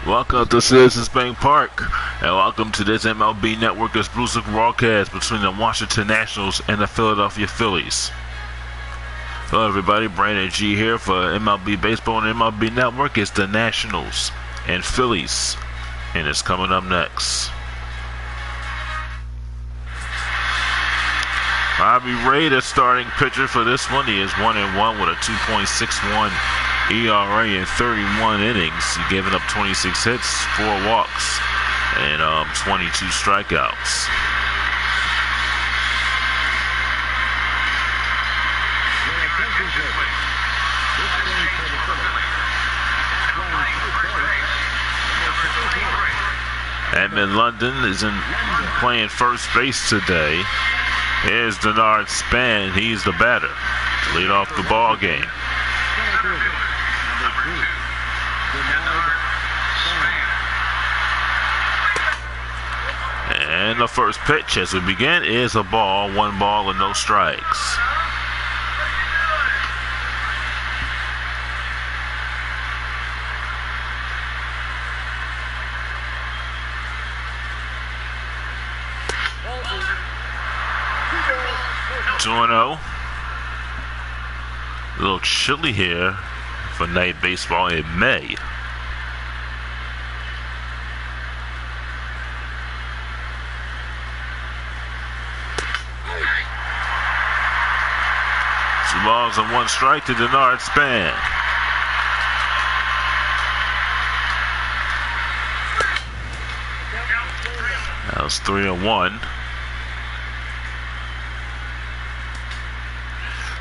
Welcome to Citizens Bank Park, and welcome to this MLB Network exclusive broadcast between the Washington Nationals and the Philadelphia Phillies. Hello everybody, Brandon G here for MLB Baseball and MLB Network. It's the Nationals and Phillies, and it's coming up next. Bobby Ray, the starting pitcher for this one. He is 1-1 with a 2.61 ERA in 31 innings. He's given up 26 hits, 4 walks, and 22 strikeouts. Edmund London isn't playing first base today. Here's Denard Span. He's the batter to lead off the ball game. And the first pitch as we begin is a ball, 1 ball and no strikes. Two and 0. A little chilly here for night baseball in May. Two balls and 1 strike to Denard Span. That was 3-1.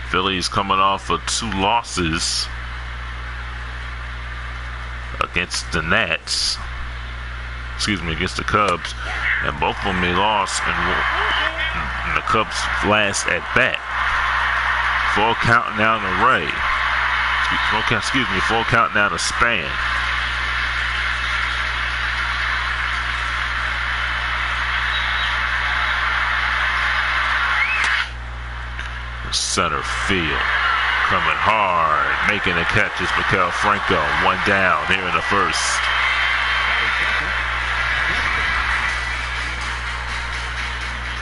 Phillies coming off of 2 losses against the Nats. Against the Cubs. And both of them they lost in the Cubs' last at bat. Full count now to Ray. Full count now to Span. Center field. Coming hard. Making the catch is Maikel Franco. 1 down here in the first.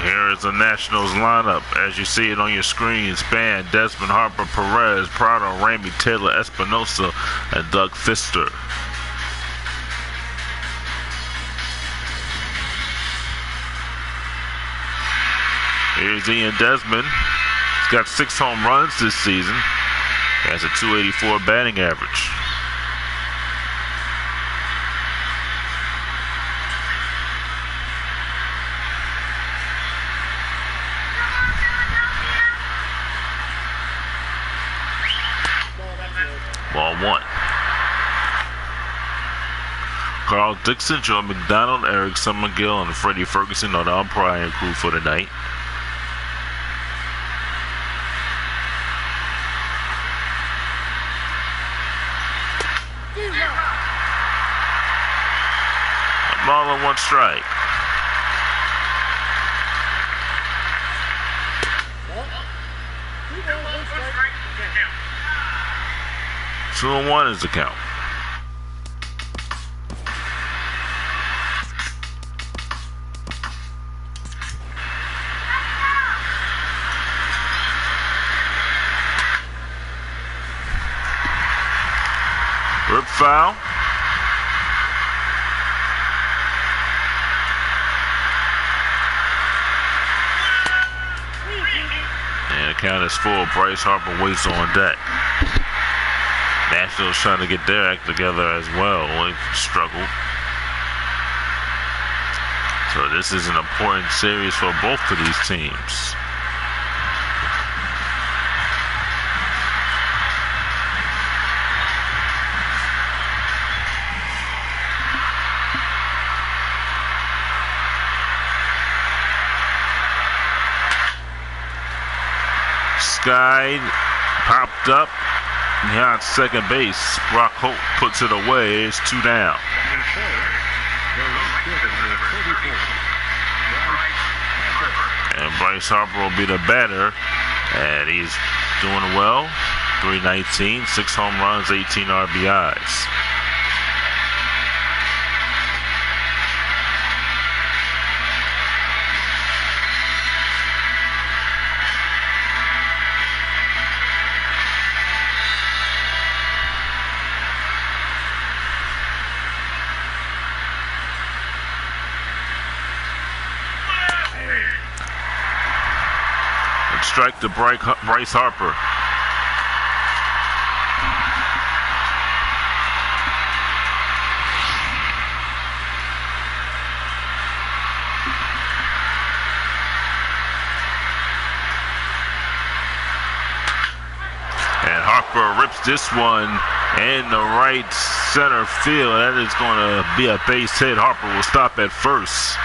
Here is the Nationals lineup as you see it on your screen. Span, Desmond Harper, Perez, Prado, Ramey, Taylor, Espinosa, and Doug Fister. Here's Ian Desmond. He's got 6 home runs this season. He has a .284 batting average. Ball 1. Carl Dixon, Joe McDonald, Eric Summergill, and Freddie Ferguson are the umpiring crew for tonight. Ball and 1 strike. Two and 1 is the count. Rip foul. And the count is full. Bryce Harper waits on deck. Nationals trying to get their act together as well. They've struggled. So this is an important series for both of these teams. Sky popped up behind second base. Brock Holt puts it away. It's 2 down. And Bryce Harper will be the batter, and he's doing well. 319, 6 home runs, 18 RBIs. strike to Bryce Harper. And Harper rips this one in the right center field. That is going to be a base hit. Harper will stop at first.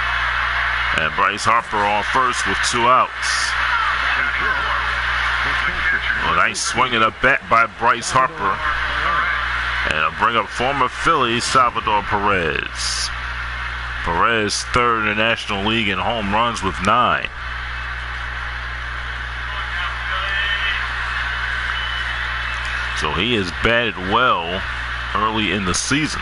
And Bryce Harper on first with 2 outs. A nice swing of the bat by Bryce Harper. And it'll bring up former Phillies Salvador Perez. Perez third in the National League in home runs with 9. So he has batted well early in the season.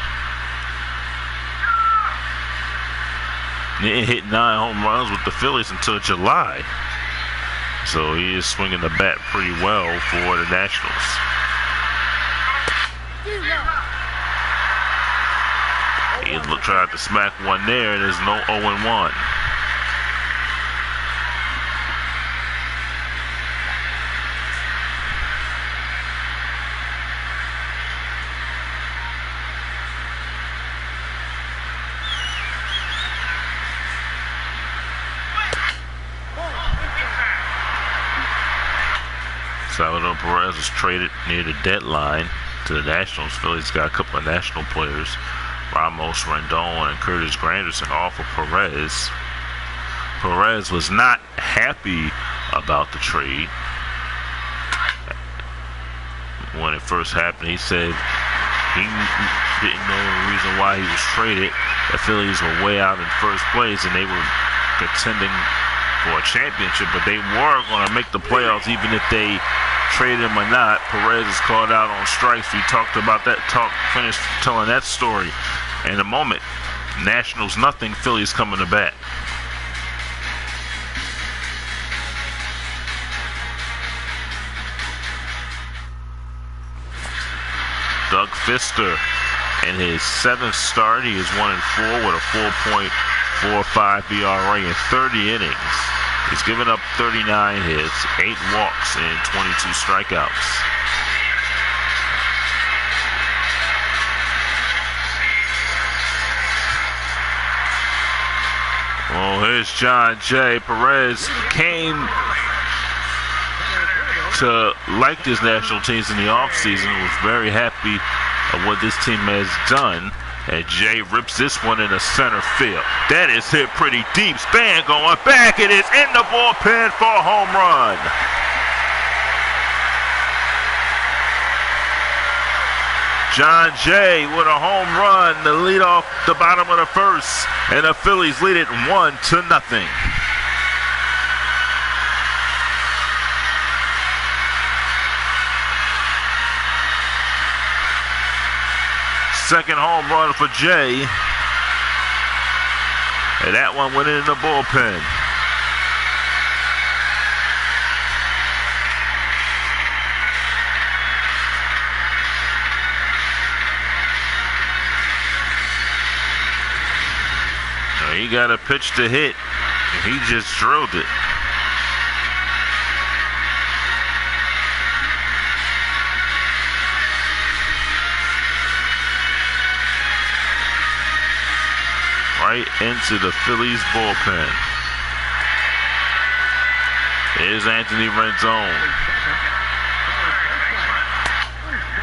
He didn't hit 9 home runs with the Phillies until July. So he is swinging the bat pretty well for the Nationals. He tried to smack one there, and there's no 0-1. Salvador Perez was traded near the deadline to the Nationals. Phillies got a couple of national players, Ramos, Rendon, and Curtis Granderson, all for Perez. Perez was not happy about the trade. When it first happened, he said he didn't know the reason why he was traded. The Phillies were way out in first place, and they were contending for a championship, but they were going to make the playoffs even if they traded him or not. Perez is called out on strikes. We talked about that, finished telling that story in a moment. Nationals nothing, Phillies coming to bat. Doug Fister in his 7th start, he is 1-4 with a 4.45 ERA in 30 innings. He's given up 39 hits, 8 walks, and 22 strikeouts. Well, here's John Jay. Perez came to like his national teams in the offseason, was very happy of what this team has done. And Jay rips this one in the center field. That is hit pretty deep. Span going back. It is in the bullpen for a home run. John Jay with a home run to lead off the bottom of the first. And the Phillies lead it 1-0. Second home run for Jay. And that one went in the bullpen. Now he got a pitch to hit, and he just drilled it. Right into the Phillies bullpen. There's Anthony Rendon.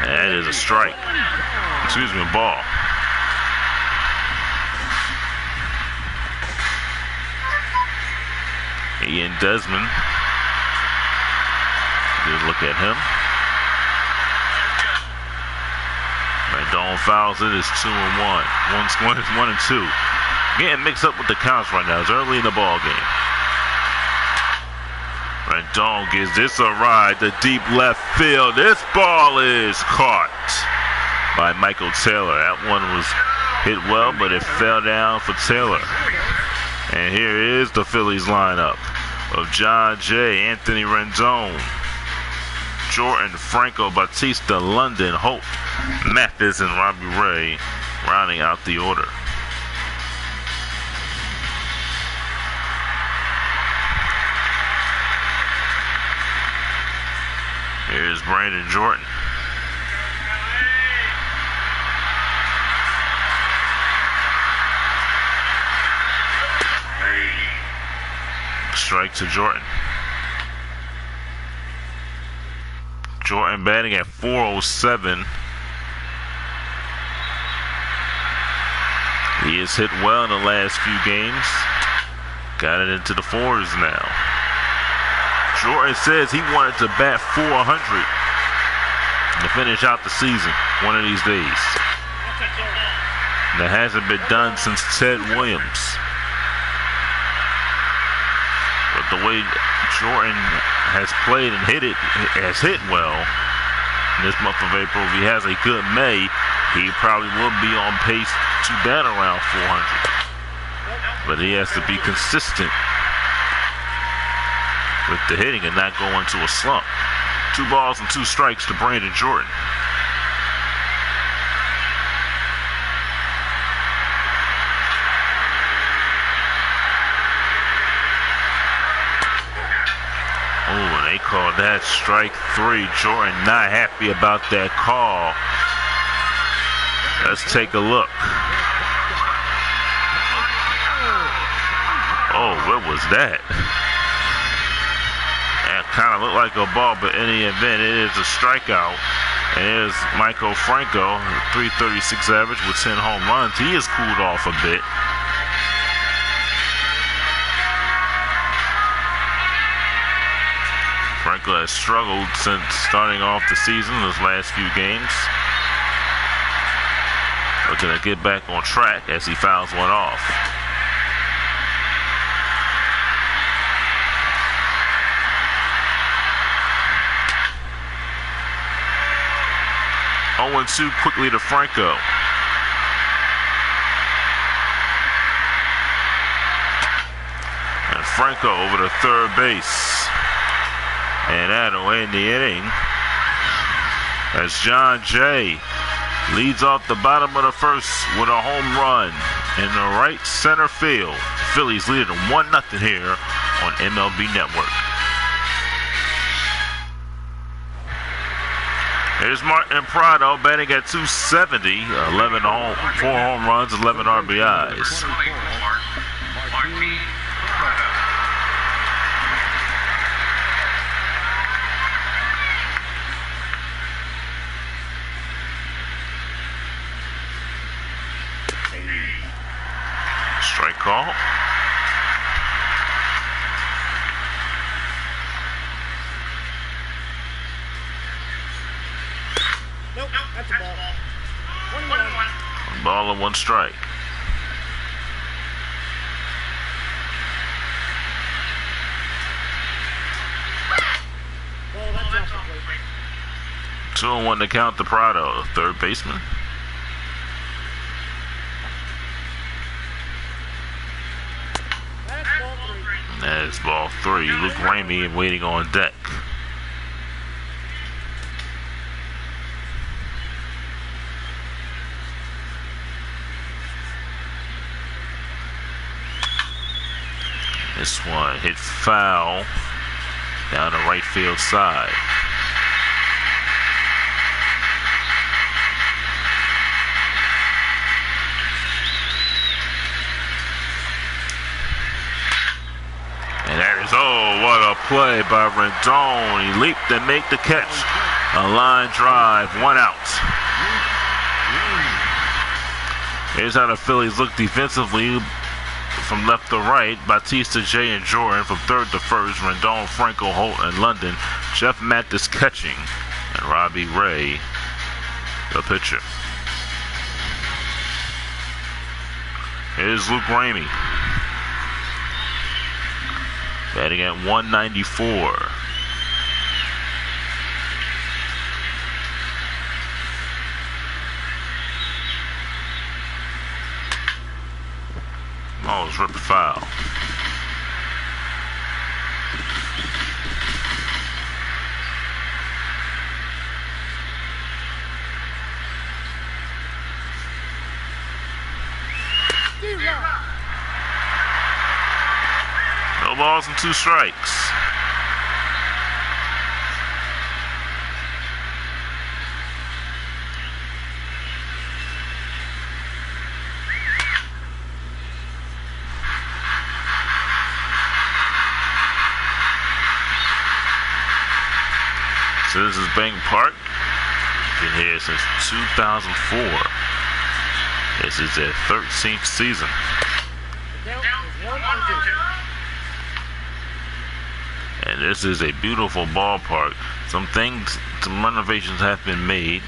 That is a strike. Excuse me, ball. Ian Desmond. Good look at him. Rendon fouls it. It's 2-1. 1-2. Getting mixed up with the counts right now. It's early in the ball game. Rendon gives this a ride to deep left field. This ball is caught by Michael Taylor. That one was hit well, but it fell down for Taylor. And here is the Phillies lineup of John Jay, Anthony Rendon, Jordan, Franco, Bautista, London, Hope, Mathis, and Robbie Ray rounding out the order. Brandon Jordan. Strike to Jordan. Jordan batting at .407. He has hit well in the last few games. Got it into the fours now. Jordan says he wanted to bat .400 to finish out the season one of these days. That hasn't been done since Ted Williams. But the way Jordan has played and has hit well in this month of April, if he has a good May, he probably will be on pace to bat around .400. But he has to be consistent with the hitting and not go into a slump. 2 balls and 2 strikes to Brandon Jordan. Oh, they called that strike 3. Jordan not happy about that call. Let's take a look. Oh, what was that? That kind of looked like a ball, but in the event, it is a strikeout. And there's Michael Franco, 336 average with 10 home runs. He has cooled off a bit. Franco has struggled since starting off the season, those last few games. Looking to get back on track as he fouls one off. 0-2 quickly to Franco. And Franco over to third base. And that'll end the inning as John Jay leads off the bottom of the first with a home run in the right center field. Phillies lead it 1-0 here on MLB Network. Here's Martin Prado batting at .270, 4 home runs, 11 RBIs. Strike call. Nope, that's a ball. 1-1. 1 ball and 1 strike. Ball, that's off the plate. 2-1 to count to Prado, third baseman. That's ball 3. That is ball 3. Luke Ramey waiting on deck. This one hit foul down the right field side. And there is, oh, what a play by Rendon. He leaped and made the catch. A line drive, 1 out. Here's how the Phillies look defensively. From left to right, Bautista, Jay, and Jordan. From third to first, Rendon, Franco, Holt, and London. Jeff Mathis catching, and Robbie Ray, the pitcher. Here's Luke Ramey, batting at .194. Oh, it's ripped foul. No balls and 2 strikes. Citizens Bank Park. Been here since 2004. This is their 13th season. And this is a beautiful ballpark. Some renovations have been made.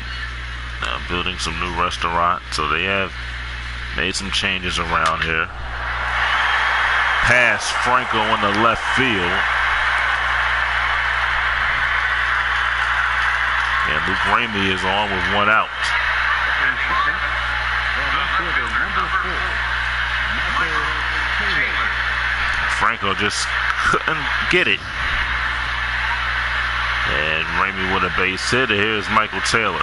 Building some new restaurants, so they have made some changes around here. Pass Franco in the left field. And Luke Ramey is on with one out. Franco just couldn't get it. And Ramey with a base hit. Here's Michael Taylor.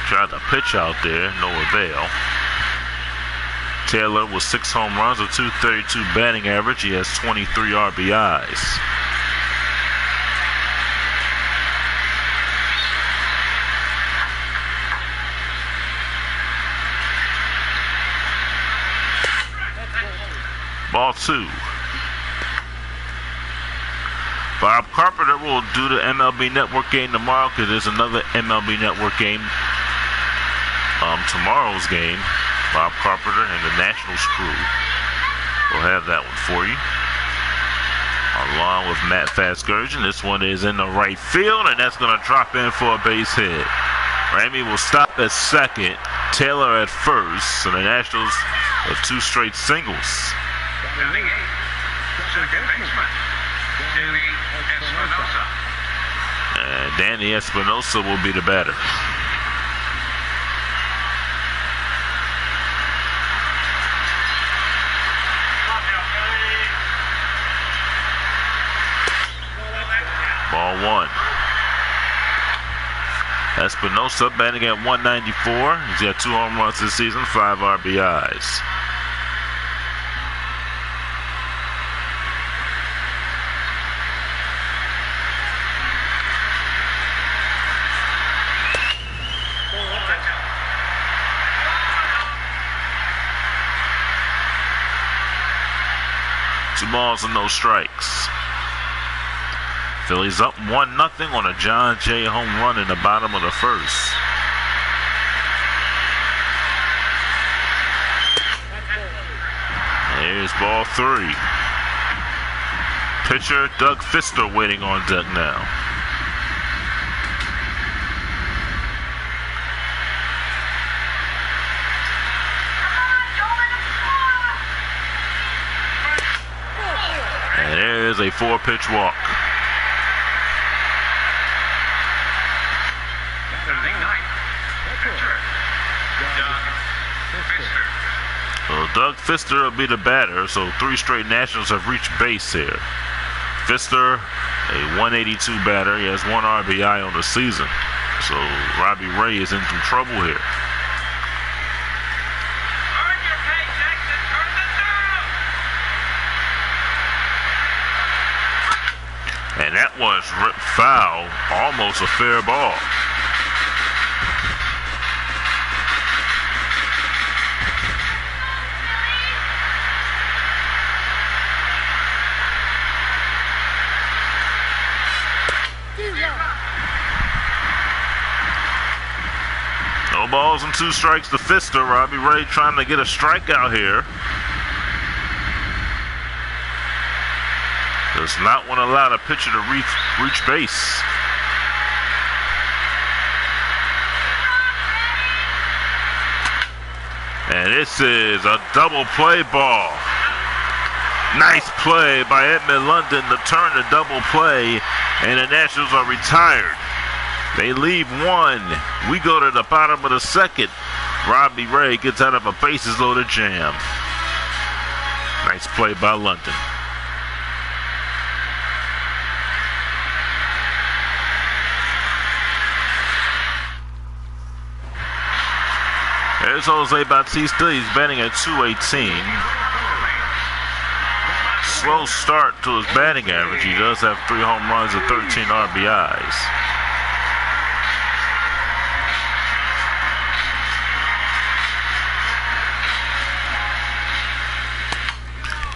Tried to pitch out there, no avail. Taylor with 6 home runs, a .232 batting average. He has 23 RBIs. Ball 2. Bob Carpenter will do the MLB Network game tomorrow because there's another MLB Network game. Tomorrow's game, Bob Carpenter and the Nationals crew will have that one for you. Along with Matt Faskergen. This one is in the right field, and that's going to drop in for a base hit. Ramey will stop at second, Taylor at first, and the Nationals have 2 straight singles. And Danny Espinosa will be the batter. Ball 1. Espinosa batting at 194. He's got 2 home runs this season, 5 RBIs. Two balls and no strikes. Phillies up 1-0 on a John Jay home run in the bottom of the first. Here's ball 3. Pitcher Doug Fister waiting on deck now. And there's a 4-pitch walk. So Doug Fister will be the batter, so 3 straight Nationals have reached base here. Fister, a 182 batter, he has 1 RBI on the season. So Robbie Ray is in some trouble here. And that was ripped foul, almost a fair ball. No balls and 2 strikes to Fister. Robbie Ray trying to get a strikeout here. Does not want to allow the pitcher to reach base. And this is a double play ball. Nice play by Edmund London to turn the double play, and the Nationals are retired. They leave 1. We go to the bottom of the second. Robbie Ray gets out of a bases loaded jam. Nice play by London. There's Jose Bautista. He's batting at 218. Slow start to his batting average. He does have 3 home runs and 13 RBIs.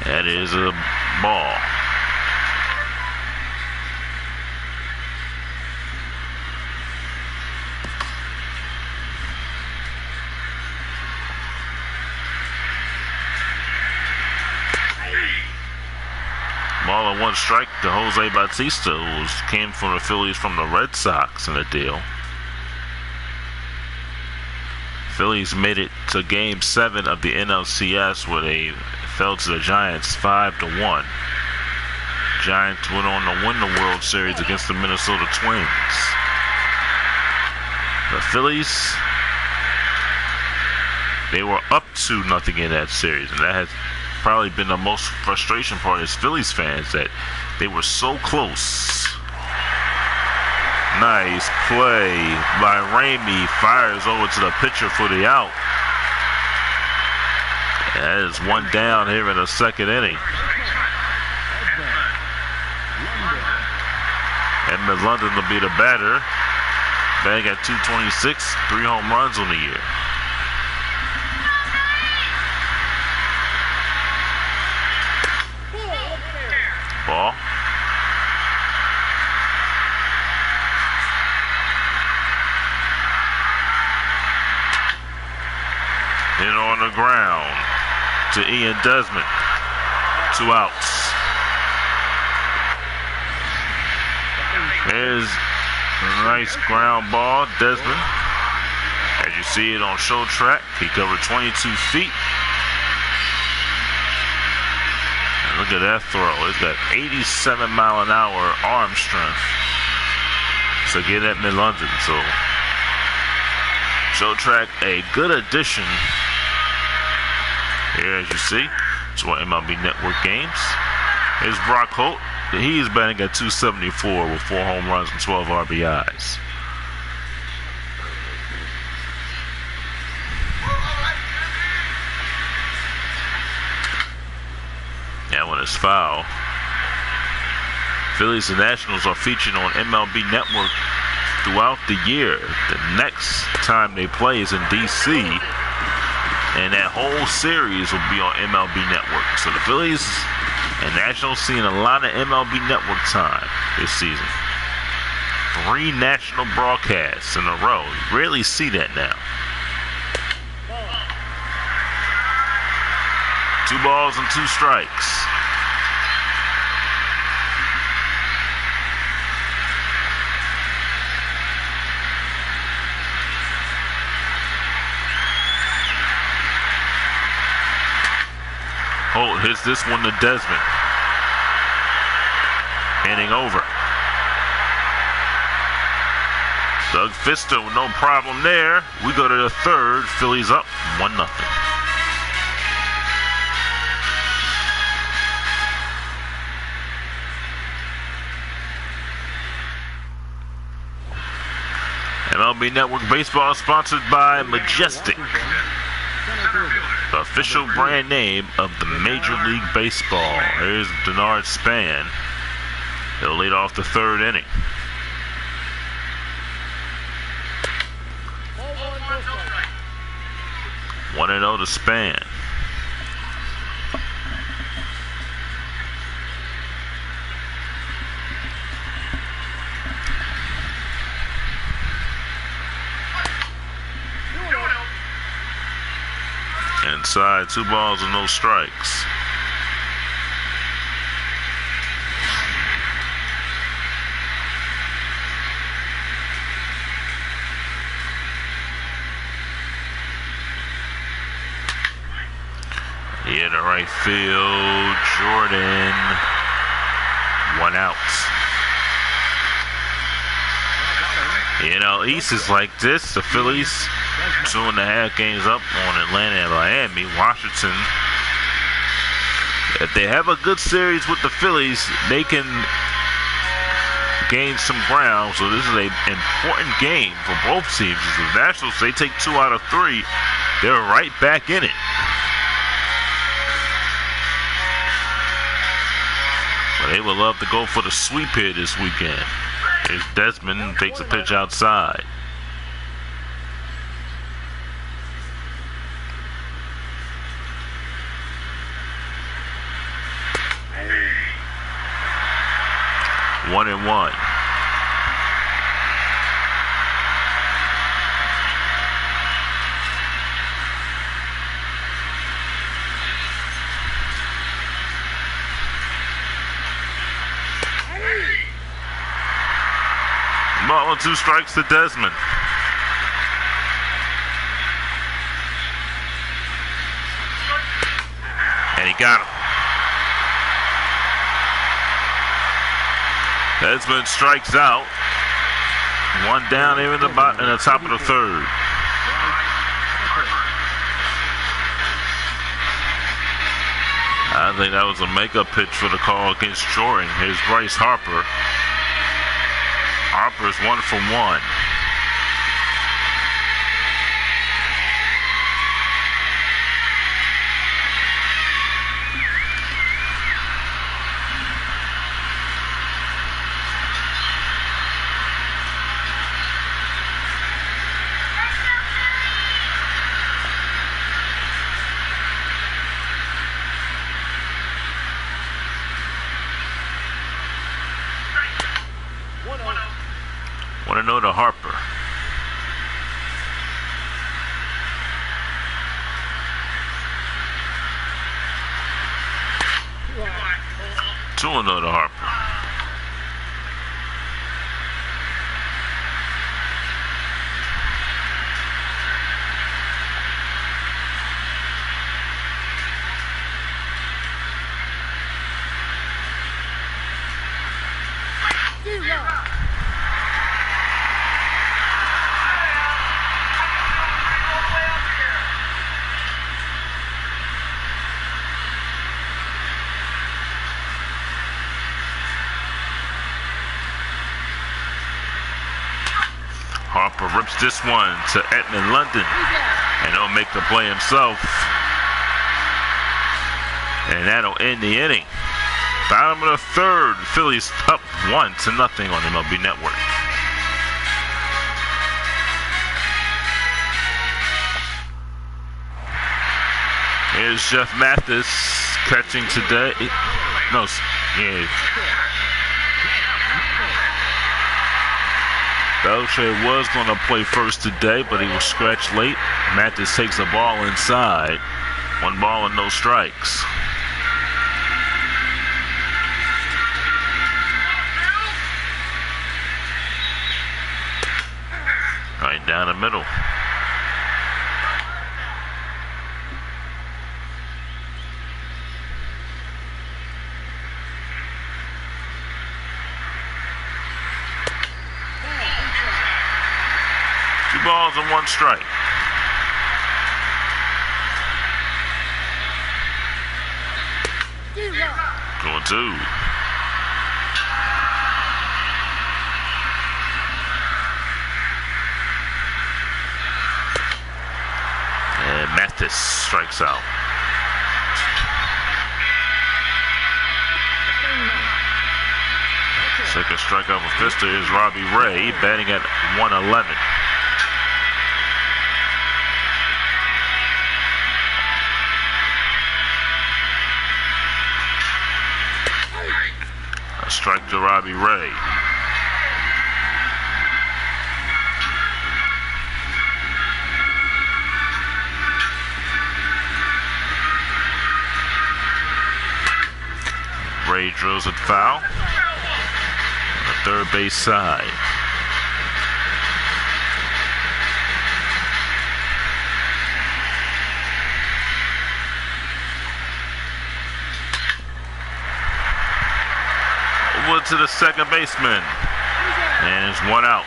That is a Ball. Ball and 1 strike to Jose Bautista, who came from the Phillies from the Red Sox in a deal. Phillies made it to Game 7 of the NLCS where they fell to the Giants 5-1. Giants went on to win the World Series against the Minnesota Twins. The Phillies, they were up 2-0 in that series, and that has probably been the most frustration part as Phillies fans, that they were so close. Nice play by Ramey. Fires over to the pitcher for the out. That is 1 down here in the 2nd inning. Edmund London will be the batter. Batting at .226, 3 home runs on the year. Ball. Hit on the ground to Ian Desmond. 2 outs. There's a nice ground ball, Desmond. As you see it on show track, he covered 22 feet. Look at that throw. It's got 87-mile-an-hour arm strength. So get at mid-London. So show track, a good addition here, as you see, to our MLB Network games. Here's Brock Holt. He's batting at .274 with 4 home runs and 12 RBIs. That one is foul. Phillies and Nationals are featured on MLB Network throughout the year. The next time they play is in D.C., and that whole series will be on MLB Network. So the Phillies and Nationals seeing a lot of MLB Network time this season. 3 national broadcasts in a row. You rarely see that now. 2 balls and 2 strikes. Holt hits this one to Desmond. Inning over. Doug Fister with no problem there. We go to the 3rd. Phillies up 1-0. MLB Network Baseball is sponsored by Majestic, the official brand name of the Major League Baseball. Here's Denard Span. He'll lead off the 3rd inning. One and 0 to Span. Inside, 2 balls and no strikes. Yeah, to right field, Jordan. 1 out. You know, East is like this. The Phillies 2.5 games up on Atlanta and Miami. Washington, if they have a good series with the Phillies, they can gain some ground. So this is an important game for both teams. The Nationals, they take 2 out of 3. They're right back in it. But they would love to go for the sweep here this weekend. Here's Desmond, takes a pitch outside. 1-1. Ball and 2 strikes to Desmond. And he got him. Desmond strikes out. 1 down here in the top of the 3rd. I think that was a makeup pitch for the call against Jordan. Here's Bryce Harper. Harper's 1 for 1. Want to know to Harper. Two and no to Harper. Harper rips this one to Edmund London, and he'll make the play himself. And that'll end the inning. Bottom of the 3rd, Phillies up 1-0 on MLB Network. Here's Jeff Mathis catching today. No, yeah. Beltre was going to play first today, but he was scratched late. Mathis takes the ball inside. 1 ball and no strikes. Right down the middle. Balls and 1 strike. Going 2. And Mathis strikes out. Second strikeout for Pfister is Robbie Ray, batting at 111. A strike to Robbie Ray. Ray drills it foul. On the 3rd base side. Over to the second baseman. And it's 1 out.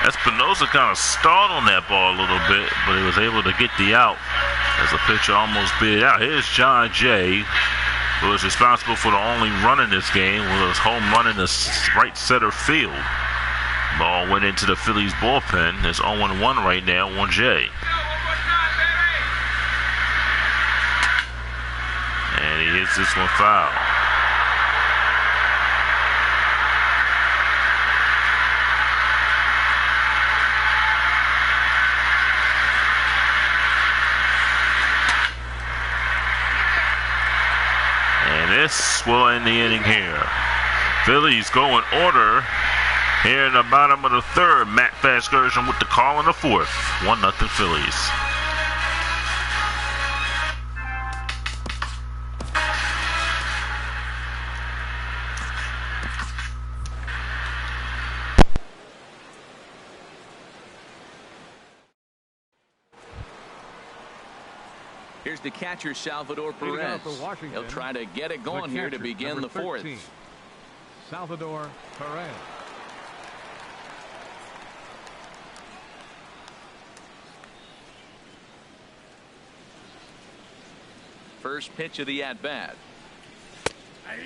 Espinosa kind of stalled on that ball a little bit, but he was able to get the out as the pitcher almost beat it out. Here's John Jay, who is responsible for the only run in this game with his home run in the right center field. Ball went into the Phillies bullpen. It's 0-1 right now on Jay. And he hits this one foul. this will end the inning here. Phillies go in order here in the bottom of the third. Matt Vasgersian with the call in the fourth. 1-0 Phillies. Here's the catcher, Salvador Perez. He'll try to get it going here to begin the fourth. Salvador Perez. First pitch of the at-bat.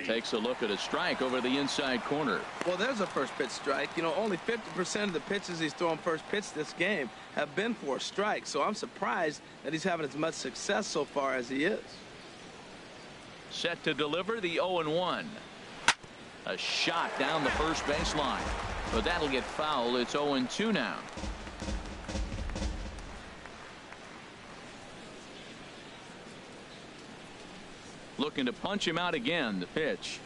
Takes a look at a strike over the inside corner. Well, there's a first pitch strike. You know, only 50% of the pitches he's thrown first pitch this game have been for a strike. So I'm surprised that he's having as much success so far as he is. Set to deliver the 0-1. A shot down the first baseline. But that'll get foul. It's 0-2 now. Looking to punch him out again. The pitch.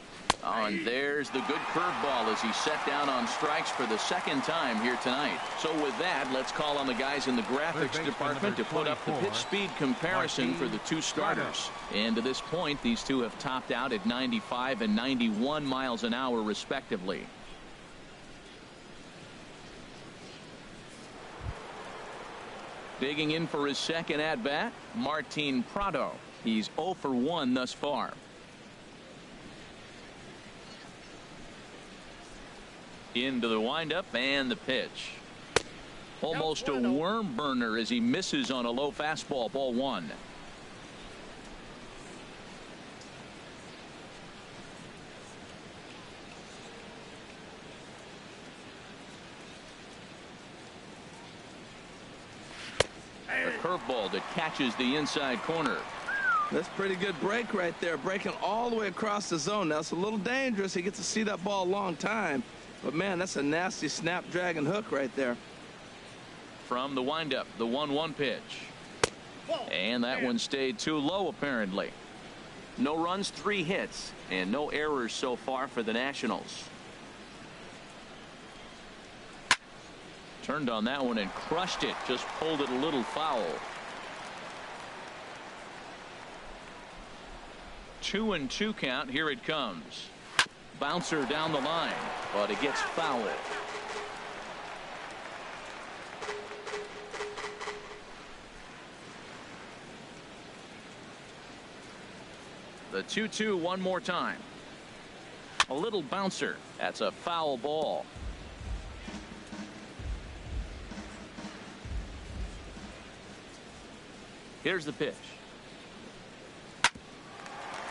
Oh, and there's the good curveball as he's set down on strikes for the second time here tonight. So with that, let's call on the guys in the graphics department to put up the pitch speed comparison for the two starters. And to this point, these two have topped out at 95 and 91 miles an hour respectively. Digging in for his second at-bat, Martin Prado. He's 0 for 1 thus far. Into the windup and the pitch. Almost a worm burner as he misses on a low fastball. Ball 1. A curveball that catches the inside corner. That's pretty good break right there, breaking all the way across the zone. Now it's a little dangerous. He gets to see that ball a long time, but man, that's a nasty snapdragon hook right there. From the windup, the 1-1 pitch, and that one stayed too low apparently. No runs, 3 hits, and no errors so far for the Nationals. Turned on that one and crushed it. Just pulled it a little foul. 2-2 count. Here it comes. Bouncer down the line, but it gets foul. The 2-2 one more time. A little bouncer. That's a foul ball. Here's the pitch.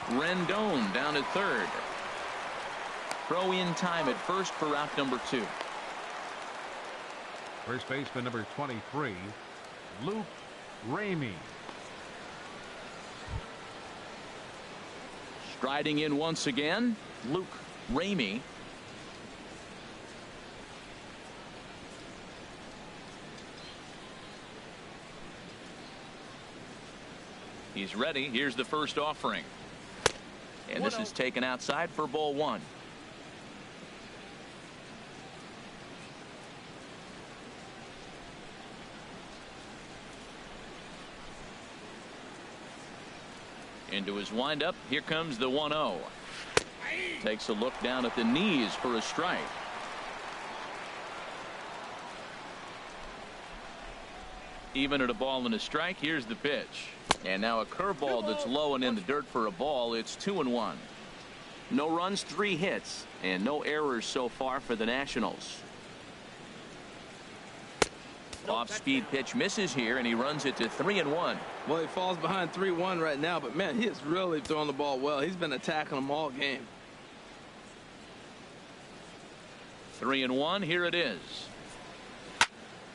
Rendon down at third. Throw in time at first for out number 2. First baseman number 23, Luke Ramey. Striding in once again, Luke Ramey. He's ready. Here's the first offering. And this is taken outside for ball 1. Into his windup. Here comes the 1-0. Takes a look down at the knees for a strike. Even at a ball and a strike. Here's the pitch. And now a curveball that's low and in the dirt for a ball. It's 2-1. No runs, 3 hits, and no errors so far for the Nationals. Off-speed pitch misses here, and he runs it to 3-1. Well, he falls behind 3-1 right now, but man, he is really throwing the ball well. He's been attacking them all game. 3-1. Here it is.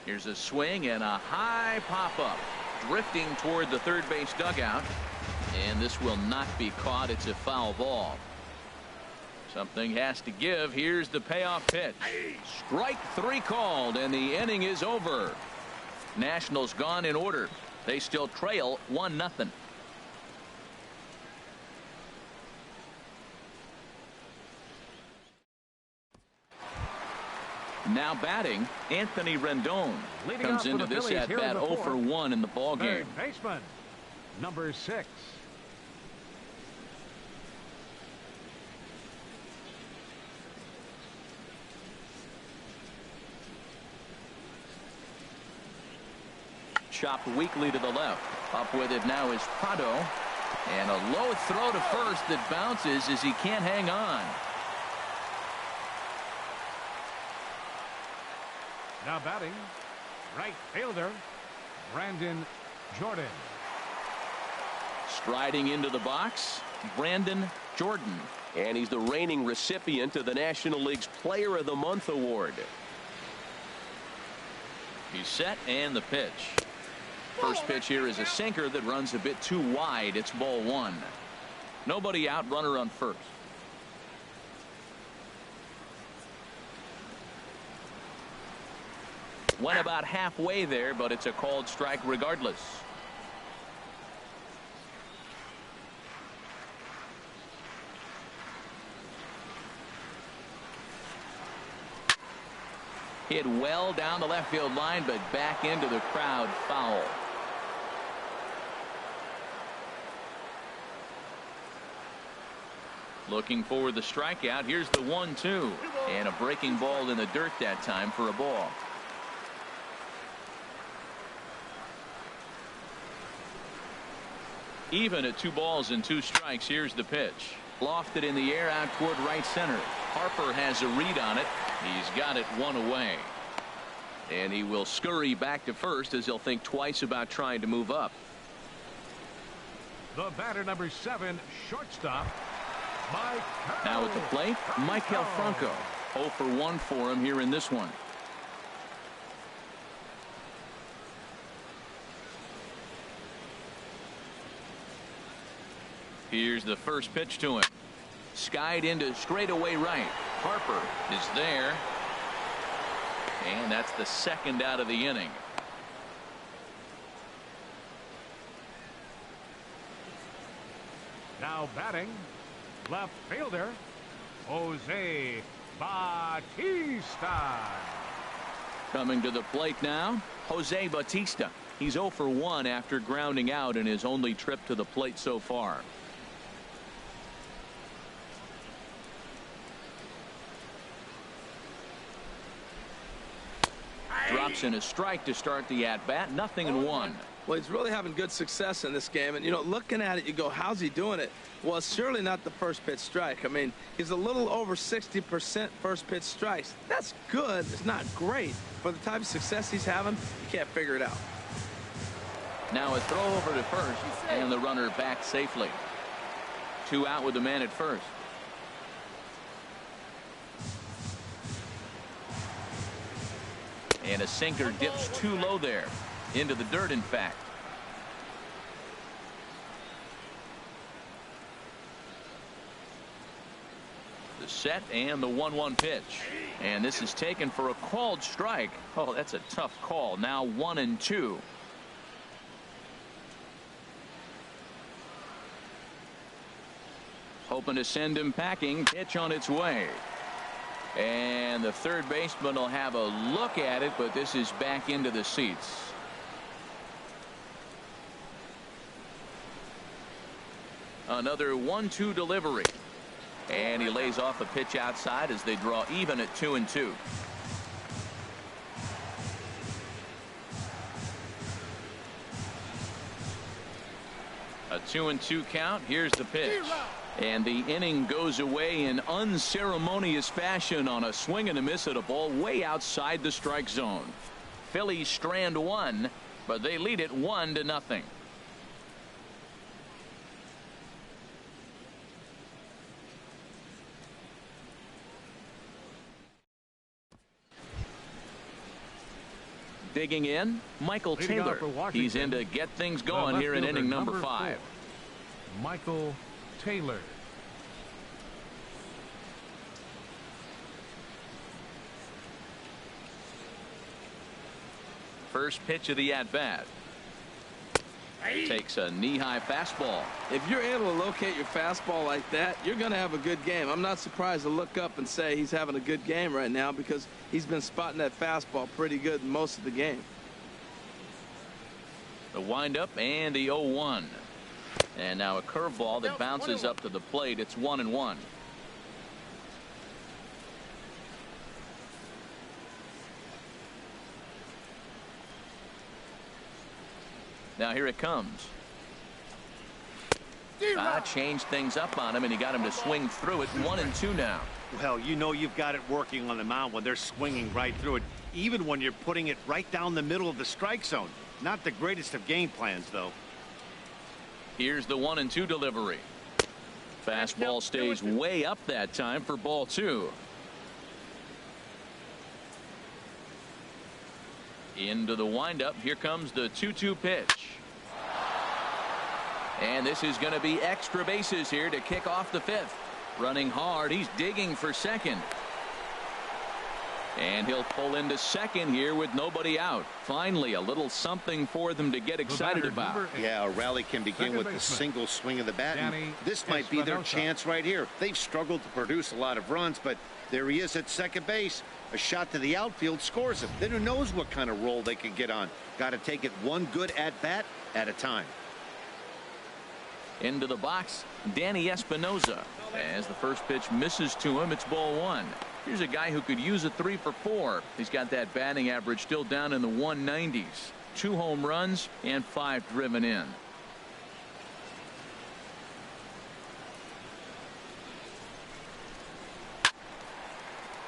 Here's a swing and a high pop-up. Drifting toward the third base dugout. And this will not be caught. It's a foul ball. Something has to give. Here's the payoff pitch. Strike 3 called, and the inning is over. Nationals gone in order. They still trail 1-0. Now batting, Anthony Rendon Leading comes off for into the this Phillies at here in bat the 0 fourth. for 1 in the ball game. Third baseman, number 6. Chopped weakly to the left. Up with it now is Prado. And a low throw to first that bounces as he can't hang on. Now batting, right fielder, Brandon Jordan. Striding into the box, Brandon Jordan. And he's the reigning recipient of the National League's Player of the Month award. He's set and the pitch. First pitch here is a sinker that runs a bit too wide. It's ball 1. Nobody out, runner on first. Went about halfway there, but it's a called strike regardless. Hit well down the left field line, but back into the crowd, foul. Looking for the strikeout. Here's the 1-2. And a breaking ball in the dirt that time for a ball. Even at 2 balls and 2 strikes. Here's the pitch. Lofted in the air out toward right center. Harper has a read on it. He's got it 1 away. And he will scurry back to first as he'll think twice about trying to move up. The batter, number 7, shortstop, Mike. Now at the plate, Maikel Franco. 0 for 1 for him here in this one. Here's the first pitch to him. Skied into straightaway right. Harper is there. And that's the second out of the inning. Now batting, left fielder, Jose Bautista. Coming to the plate now, Jose Bautista. He's 0 for 1 after grounding out in his only trip to the plate so far. Drops in a strike to start the at-bat. 0-1. Well, he's really having good success in this game. And, you know, looking at it, you go, how's he doing it? Well, it's surely not the first pitch strike. I mean, he's a little over 60% first pitch strikes. That's good. It's not great. For the type of success he's having, you can't figure it out. Now a throw over to first, and the runner back safely. 2 out with the man at first. And a sinker dips too low there. Into the dirt, in fact. The set and the 1-1 pitch. And this is taken for a called strike. Oh, that's a tough call. Now 1-2. Hoping to send him packing. Pitch on its way. And the third baseman will have a look at it, but this is back into the seats. Another 1-2 delivery. And he lays off a pitch outside as they draw even at 2-2. A 2-2 count. Here's the pitch. And the inning goes away in unceremonious fashion on a swing and a miss at a ball way outside the strike zone. Phillies strand 1, but they lead it 1-0. Digging in, Michael Leading off Taylor. for Washington, He's in to get things the going left here in fielder, inning number 5. 4, Michael Taylor. First pitch of the at-bat. Takes a knee-high fastball. If you're able to locate your fastball like that, you're going to have a good game. I'm not surprised to look up and say he's having a good game right now because he's been spotting that fastball pretty good most of the game. The windup and the 0-1. And now a curveball that bounces up to the plate. It's 1-1. Now here it comes. Changed things up on him, and he got him to swing through it. 1-2 now. Well, you know you've got it working on the mound when they're swinging right through it, even when you're putting it right down the middle of the strike zone. Not the greatest of game plans, though. Here's the 1-2 delivery. Fastball stays way up that time for ball 2. Into the windup. Here comes the 2-2 pitch. And this is going to be extra bases here to kick off the 5th. Running hard. He's digging for second. And he'll pull into second here with nobody out. Finally, a little something for them to get excited about. Yeah, a rally can begin with a single swing of the bat. And this might be their chance right here. They've struggled to produce a lot of runs, but there he is at second base. A shot to the outfield scores him. Then who knows what kind of roll they can get on. Got to take it one good at-bat at a time. Into the box, Danny Espinosa. As the first pitch misses to him, it's ball 1. Here's a guy who could use a 3 for 4. He's got that batting average still down in the 190s. 2 home runs and 5 driven in.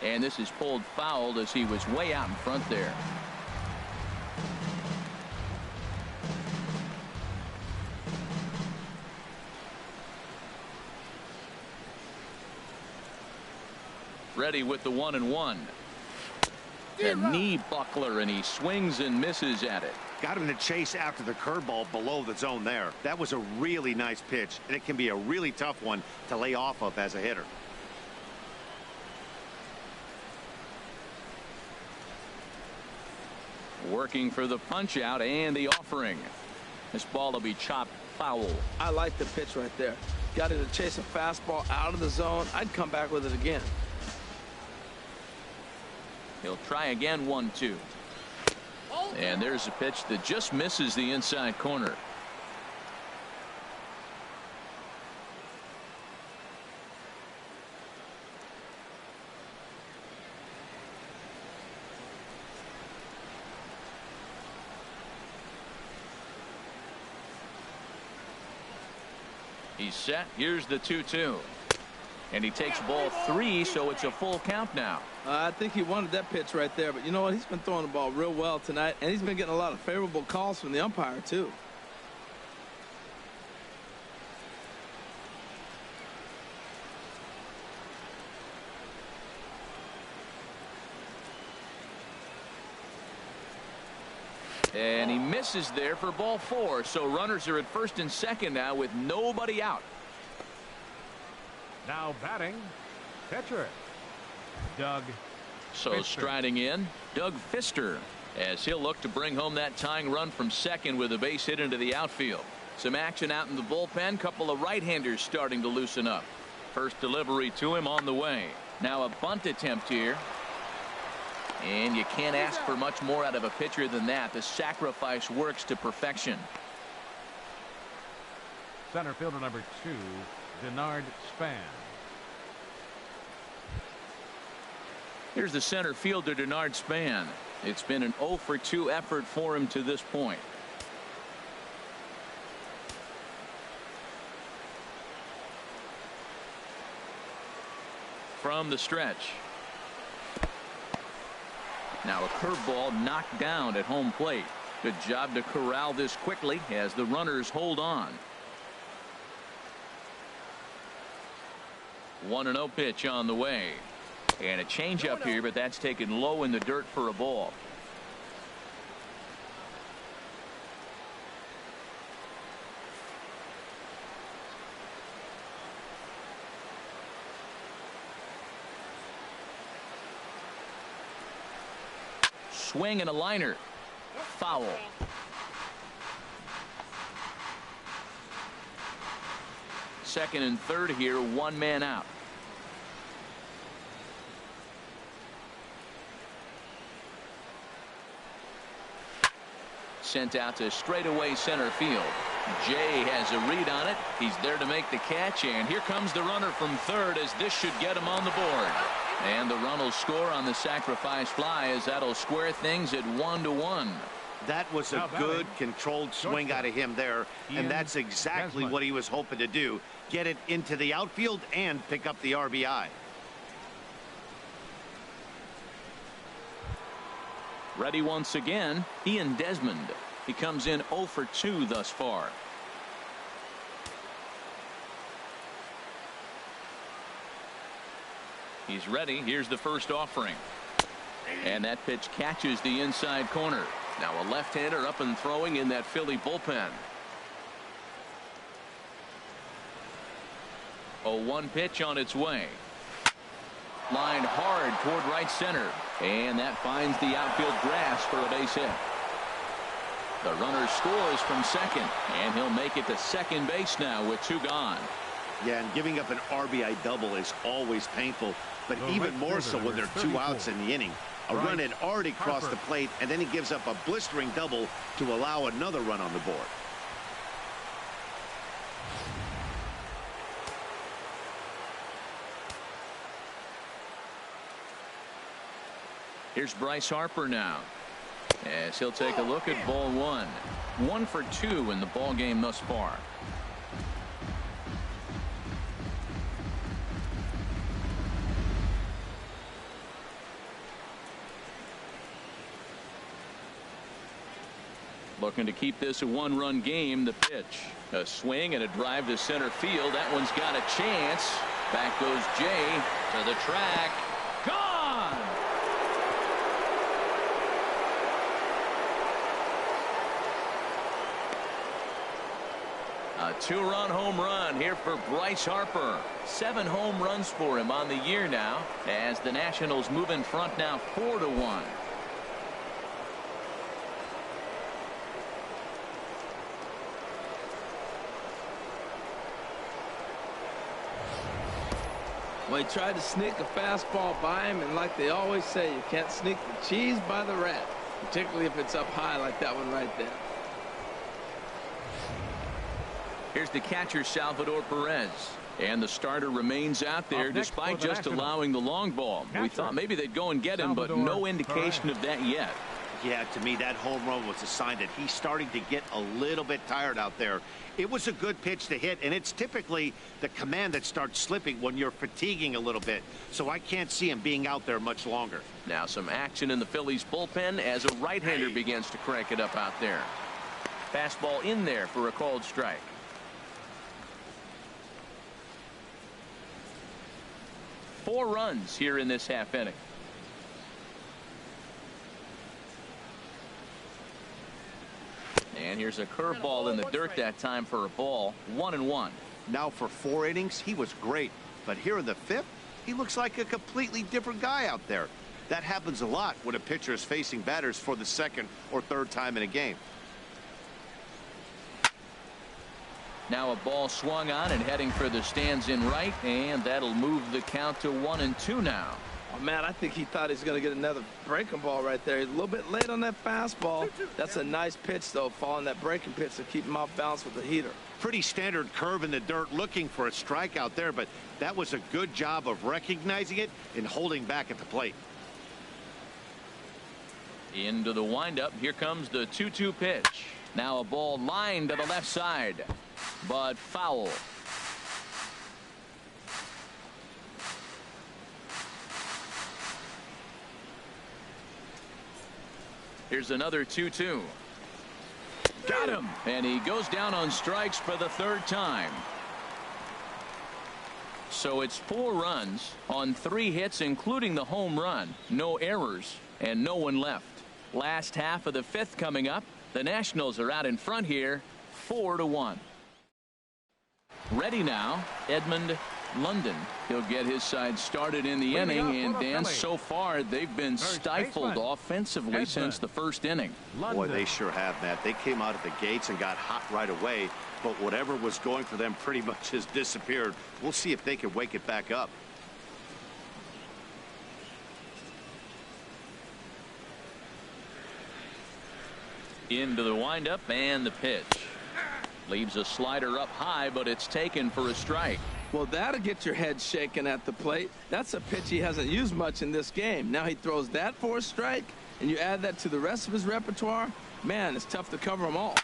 And this is pulled foul as he was way out in front there. Ready with the 1-1. The knee buckler, and he swings and misses at it. Got him to chase after the curveball below the zone there. That was a really nice pitch, and it can be a really tough one to lay off of as a hitter. Working for the punch out and the offering. This ball will be chopped foul. I like the pitch right there. Got him to chase a fastball out of the zone. I'd come back with it again. He'll try again. 1-2. And there's a pitch that just misses the inside corner. He's set. Here's the 2-2. And he takes ball 3, so it's a full count now. I think he wanted that pitch right there, but you know what? He's been throwing the ball real well tonight, and he's been getting a lot of favorable calls from the umpire, too. And he misses there for ball 4, so runners are at first and second now with nobody out. Now batting, pitcher, Doug. So Fister. striding in, Doug Fister, as he'll look to bring home that tying run from second with a base hit into the outfield. Some action out in the bullpen. Couple of right-handers starting to loosen up. First delivery to him on the way. Now a bunt attempt here. And you can't ask for much more out of a pitcher than that. The sacrifice works to perfection. Center fielder number 2, Denard Span. Here's the center fielder, Denard Span. It's been an 0 for 2 effort for him to this point. From the stretch. Now a curveball knocked down at home plate. Good job to corral this quickly as the runners hold on. 1-0 pitch on the way. And a changeup here, but that's taken low in the dirt for a ball. Swing and a liner. Foul. second and third here, one man out. Sent out to straightaway center field. Jay has a read on it. He's there to make the catch, and here comes the runner from third, as this should get him on the board. And the run will score on the sacrifice fly, as that'll square things at 1-1. That was a good controlled swing out of him there, and that's exactly what he was hoping to do. Get it into the outfield and pick up the RBI. Ready once again, Ian Desmond. He comes in 0 for 2 thus far. He's ready. Here's the first offering. And that pitch catches the inside corner. Now a left-hander up and throwing in that Philly bullpen. 0-1 pitch on its way. Lined hard toward right center. And that finds the outfield grass for a base hit. The runner scores from second, and he'll make it to second base now with 2 gone. Yeah, and giving up an RBI double is always painful, but even more so when there are 2 outs in the inning. A run had already crossed the plate, and then he gives up a blistering double to allow another run on the board. Here's Bryce Harper now, as he'll take a look at ball 1. 1 for 2 in the ball game thus far. Looking to keep this a 1-run game. The pitch, a swing and a drive to center field. That one's got a chance. Back goes Jay to the track. Gone. A 2-run home run here for Bryce Harper. 7 home runs for him on the year now, as the Nationals move in front now 4-1. Well, he tried to sneak a fastball by him, and like they always say, you can't sneak the cheese by the rat, particularly if it's up high like that one right there. Here's the catcher, Salvador Perez. And the starter remains out there despite just allowing the long ball. We thought maybe they'd go and get him, but no indication of that yet. Yeah, to me, that home run was a sign that he's starting to get a little bit tired out there. It was a good pitch to hit, and it's typically the command that starts slipping when you're fatiguing a little bit. So I can't see him being out there much longer. Now some action in the Phillies bullpen as a right-hander begins to crank it up out there. Fastball in there for a called strike. Four runs here in this half inning. And here's a curveball in the dirt that time for a ball. 1-1. Now for 4 innings, he was great. But here in the 5th, he looks like a completely different guy out there. That happens a lot when a pitcher is facing batters for the 2nd or 3rd time in a game. Now a ball swung on and heading for the stands in right, and that'll move the count to 1-2 now. Oh, man, I think he thought he was going to get another breaking ball right there. He's a little bit late on that fastball. That's a nice pitch, though, following that breaking pitch to keep him off balance with the heater. Pretty standard curve in the dirt, looking for a strike out there, but that was a good job of recognizing it and holding back at the plate. Into the windup. Here comes the 2-2 pitch. Now a ball lined to the left side, but foul. Here's another 2-2. Got him. And he goes down on strikes for the 3rd time. So it's 4 runs on 3 hits, including the home run. No errors and no one left. Last half of the 5th coming up. The Nationals are out in front here, 4-1. Ready now, Edmund London, he'll get his side started in the inning. And Dan, so far they've been stifled offensively since the first inning. Boy, they sure have, Matt. They came out of the gates and got hot right away, but whatever was going for them pretty much has disappeared. We'll see if they can wake it back up. Into the windup, and the pitch. Leaves a slider up high, but it's taken for a strike. Well, that'll get your head shaking at the plate. That's a pitch he hasn't used much in this game. Now he throws that for a strike, and you add that to the rest of his repertoire. Man, it's tough to cover them all.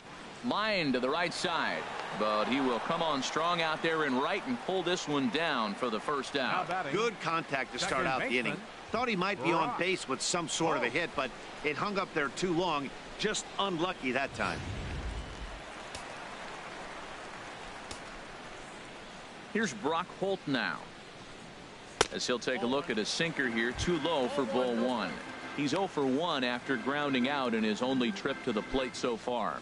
Line to the right side, but he will come on strong out there in right and pull this one down for the first out. Good contact to start out the inning. Thought he might be on base with some sort of a hit, but it hung up there too long. Just unlucky that time. Here's Brock Holt now, as he'll take a look at a sinker here, too low for ball one. He's 0 for 1 after grounding out in his only trip to the plate so far.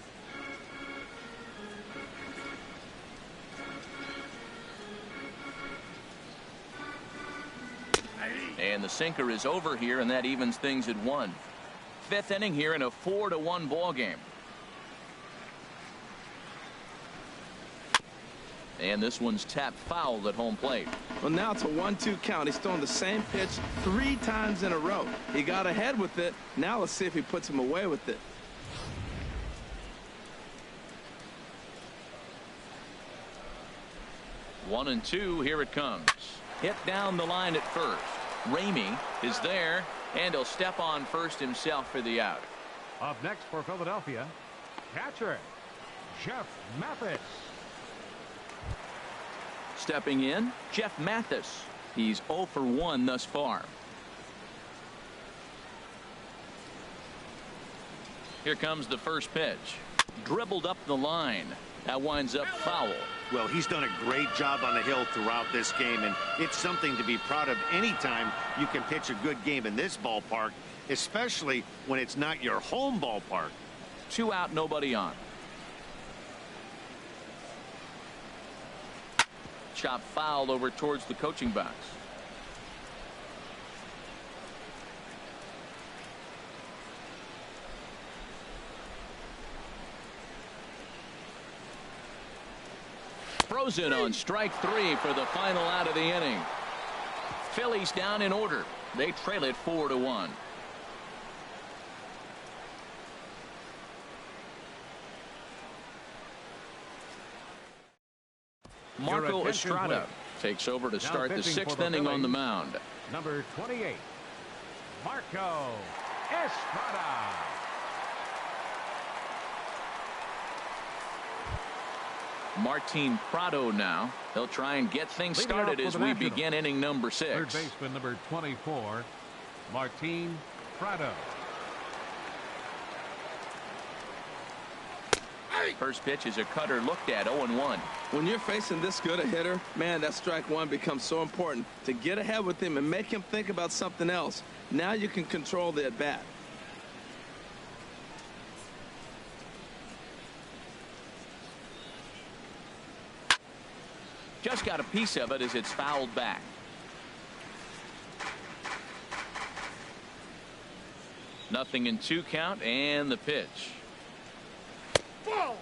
And the sinker is over here, and that evens things at 1. Fifth inning here in a 4-1 ball game. And this one's tapped foul at home plate. Well, now it's a 1-2 count. He's thrown the same pitch 3 times in a row. He got ahead with it. Now let's see if he puts him away with it. One and two. Here it comes. Hit down the line at first. Ramey is there, and he'll step on first himself for the out. Up next for Philadelphia, catcher Jeff Mathis. Stepping in, Jeff Mathis. He's 0 for 1 thus far. Here comes the first pitch. Dribbled up the line. That winds up foul. Well, he's done a great job on the hill throughout this game, and it's something to be proud of anytime you can pitch a good game in this ballpark, especially when it's not your home ballpark. 2 out, nobody on. Chop foul over towards the coaching box. Frozen on strike 3 for the final out of the inning. Phillies down in order. They trail it 4-1. Marco Estrada takes over to start the 6th inning on the mound. Number 28, Marco Estrada. Martin Prado now. They'll try and get things started as we begin inning number 6. Third baseman number 24, Martin Prado. First pitch is a cutter looked at. 0-1. When you're facing this good a hitter, man, that strike one becomes so important to get ahead with him and make him think about something else. Now you can control the at bat. Just got a piece of it as it's fouled back. Nothing in 2 count, and the pitch.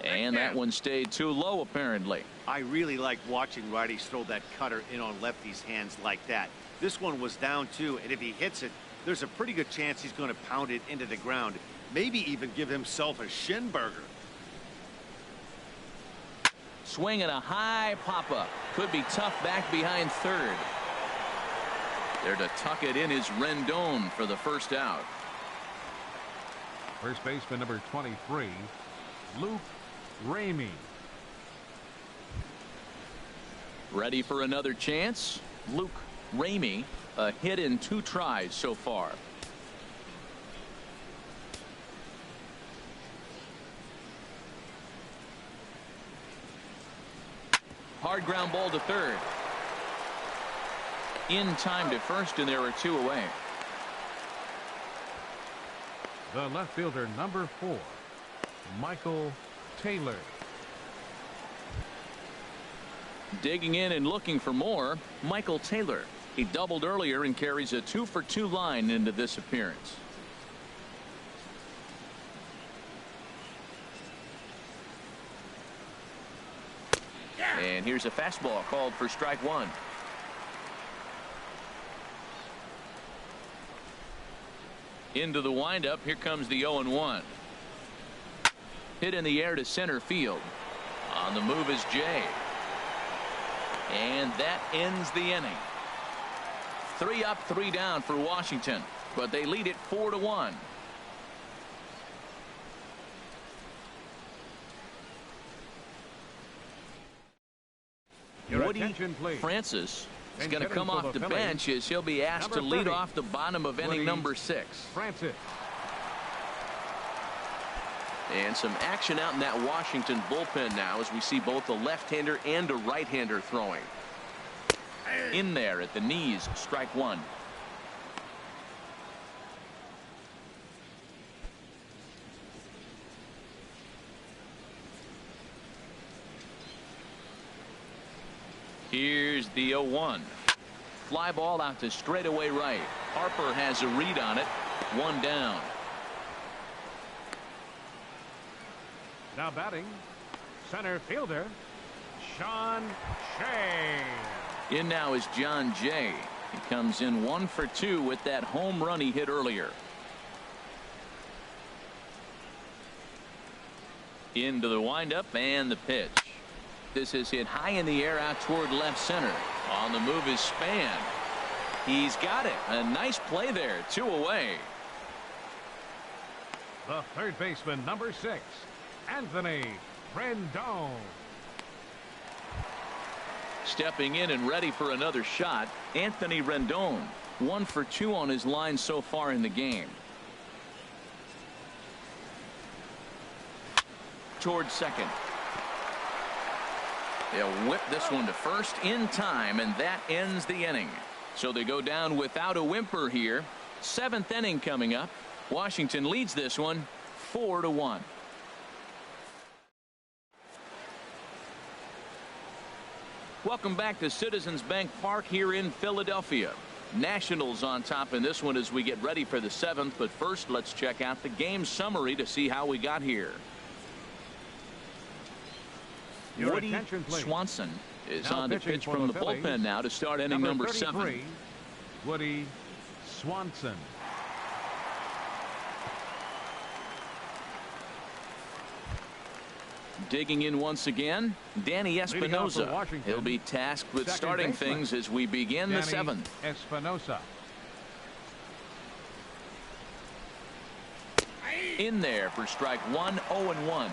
And that one stayed too low, apparently. I really like watching righties throw that cutter in on lefties' hands like that. This one was down too, and if he hits it, there's a pretty good chance he's going to pound it into the ground. Maybe even give himself a shin burger. Swing and a high pop-up. Could be tough back behind third. There to tuck it in is Rendon for the first out. First baseman number 23, Luke Ramey. Ready for another chance? Luke Ramey, a hit in 2 tries so far. Hard ground ball to third. In time to first, and there are 2 away. The left fielder number 4, Michael Taylor. Digging in and looking for more, Michael Taylor. He doubled earlier and carries a 2-for-2 line into this appearance. And here's a fastball called for strike one. Into the windup. Here comes the 0-1. Hit in the air to center field. On the move is Jay. And that ends the inning. 3 up, 3 down for Washington, but they lead it 4-1. Woody Francis is going to come off the bench as he'll be asked to lead off the bottom of inning number 6. Francis. And some action out in that Washington bullpen now as we see both a left-hander and a right-hander throwing. In there at the knees, strike one. Here's the 0-1. Fly ball out to straightaway right. Harper has a read on it. 1 down. Now batting, center fielder, Sean Shea. In now is John Jay. He comes in 1 for 2 with that home run he hit earlier. Into the windup and the pitch. This is hit high in the air out toward left center. On the move is Span. He's got it. A nice play there. 2 away. The third baseman, number 6, Anthony Rendon. Stepping in and ready for another shot, Anthony Rendon. 1 for 2 on his line so far in the game. Towards second. They'll whip this one to first in time, and that ends the inning. So they go down without a whimper here. 7th inning coming up. Washington leads this one 4-1. Welcome back to Citizens Bank Park here in Philadelphia. Nationals on top in this one as we get ready for the 7th. But first, let's check out the game summary to see how we got here. Woody Swanson is on to pitch from the bullpen now to start inning number 7. Woody Swanson. Digging in once again, Danny Espinosa. He'll be tasked with starting things as we begin the 7th. Espinosa. In there for strike one. 0-1.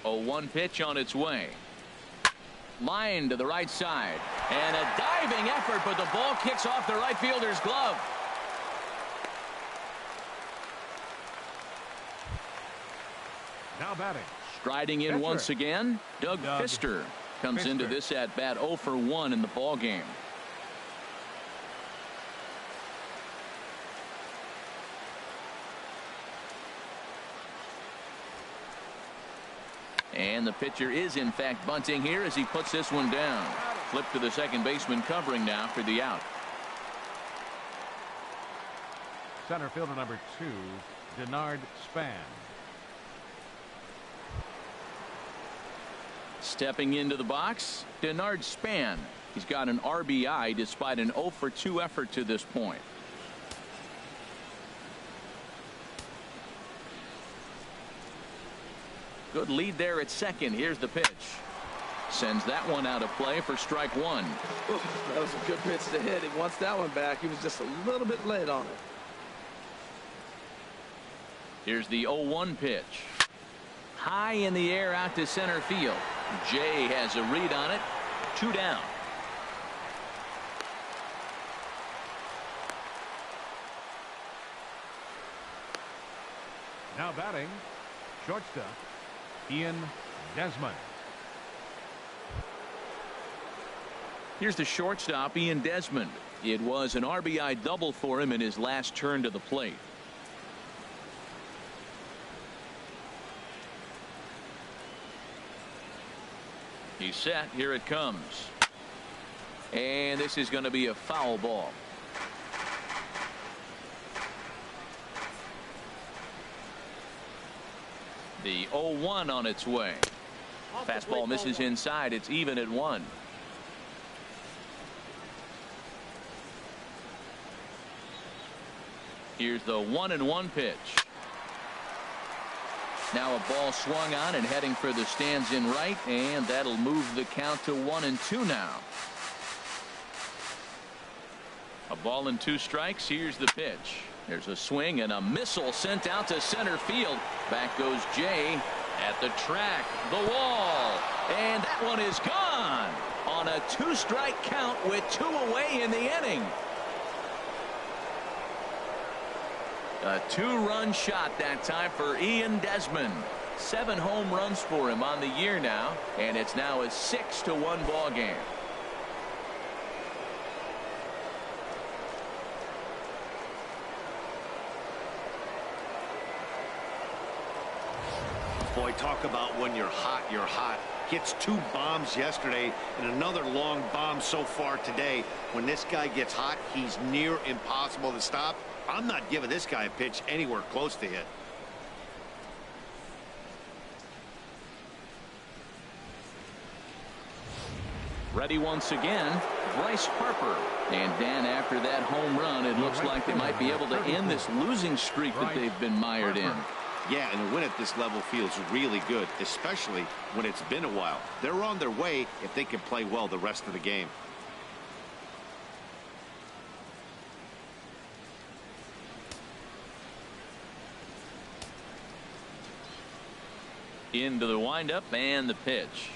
A 1 pitch on its way. Line to the right side. And a diving effort, but the ball kicks off the right fielder's glove. Now batting. Striding in once again, Doug Fister comes into this at bat 0 for 1 in the ball game. And the pitcher is in fact bunting here as he puts this one down. Flip to the second baseman covering now for the out. Center fielder number 2, Denard Span. Stepping into the box, Denard Span. He's got an RBI despite an 0 for 2 effort to this point. Good lead there at second. Here's the pitch. Sends that one out of play for strike one. Oof, that was a good pitch to hit. He wants that one back. He was just a little bit late on it. Here's the 0-1 pitch. High in the air out to center field. Jay has a read on it. 2 down. Now batting, shortstop, Ian Desmond. Here's the shortstop, Ian Desmond. It was an RBI double for him in his last turn to the plate. He's set. Here it comes. And this is going to be a foul ball. The 0-1 on its way. Fastball misses inside. It's even at 1. Here's the 1-1 pitch. Now a ball swung on and heading for the stands in right, and that'll move the count to 1-2 now. A ball and 2 strikes. Here's the pitch. There's a swing and a missile sent out to center field. Back goes Jay at the track, the wall, and that one is gone on a 2-strike count with 2 away in the inning. A 2-run shot that time for Ian Desmond. 7 home runs for him on the year now, and it's now a 6-1 ball game. Boy, talk about when you're hot, you're hot. Gets 2 bombs yesterday and another long bomb so far today. When this guy gets hot, he's near impossible to stop. I'm not giving this guy a pitch anywhere close to hit. Ready once again, Bryce Harper. And Dan, after that home run, it looks like they might be able to end this losing streak that they've been mired in. Yeah, and a win at this level feels really good, especially when it's been a while. They're on their way if they can play well the rest of the game. Into the windup and the pitch.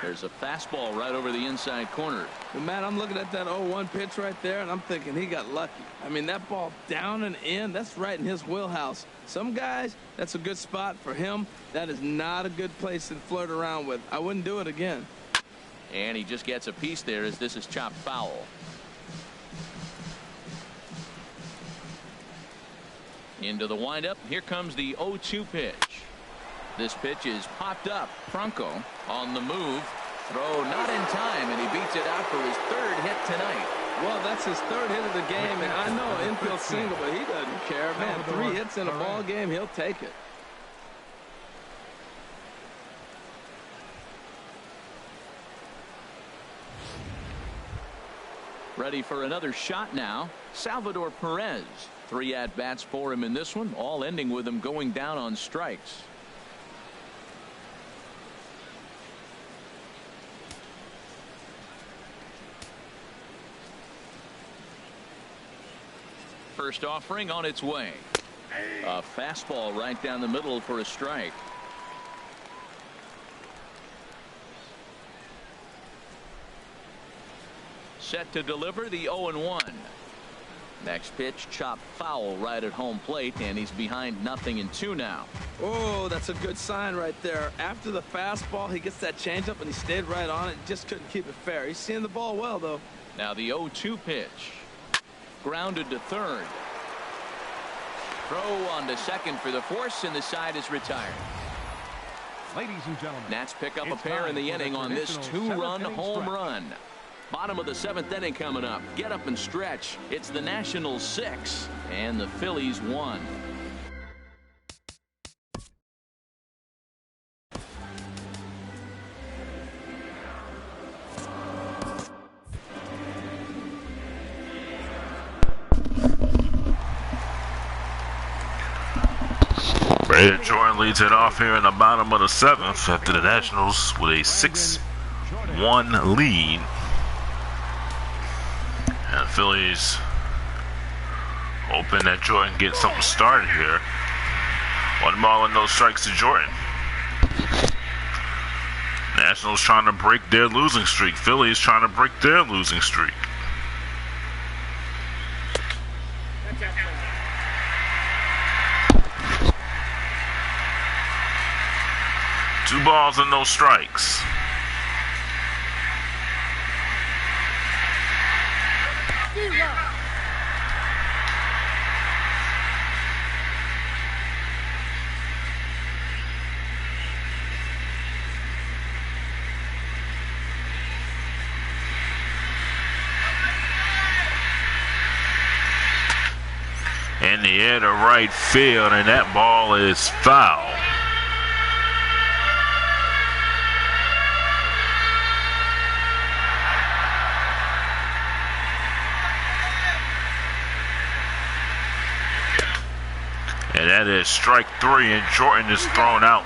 There's a fastball right over the inside corner. Well, Matt, I'm looking at that 0-1 pitch right there, and I'm thinking he got lucky. I mean, that ball down and in, that's right in his wheelhouse. Some guys, that's a good spot. For him, that is not a good place to flirt around with. I wouldn't do it again. And he just gets a piece there as this is chopped foul. Into the windup. Here comes the 0-2 pitch. This pitch is popped up. Franco on the move. Throw not in time, and he beats it out for his 3rd hit tonight. Well, that's his 3rd hit of the game, and I know infield single, but he doesn't care. Man, 3 hits in a ball game, he'll take it. Ready for another shot now. Salvador Perez. 3 at-bats for him in this one, all ending with him going down on strikes. First offering on its way. A fastball right down the middle for a strike. Set to deliver the 0-1. Next pitch chopped foul right at home plate, and he's behind 0-2 now. Oh, that's a good sign right there. After the fastball, he gets that changeup and he stayed right on it. Just couldn't keep it fair. He's seeing the ball well, though. Now the 0-2 pitch. Grounded to third. Throw on to second for the force, and the side is retired. Ladies and gentlemen, Nats pick up a pair in the inning on this 2-run home run. Bottom of the 7th inning coming up. Get up and stretch. It's the Nationals 6 and the Phillies 1. Brandon Jordan leads it off here in the bottom of the 7th after the Nationals with a 6-1 lead. And the Phillies hoping that Jordan gets something started here. 1 ball and no strikes to Jordan. Nationals trying to break their losing streak. Phillies trying to break their losing streak. Two balls and no strikes. in the air to right field, and that ball is foul. And that is strike 3, and Jordan is thrown out.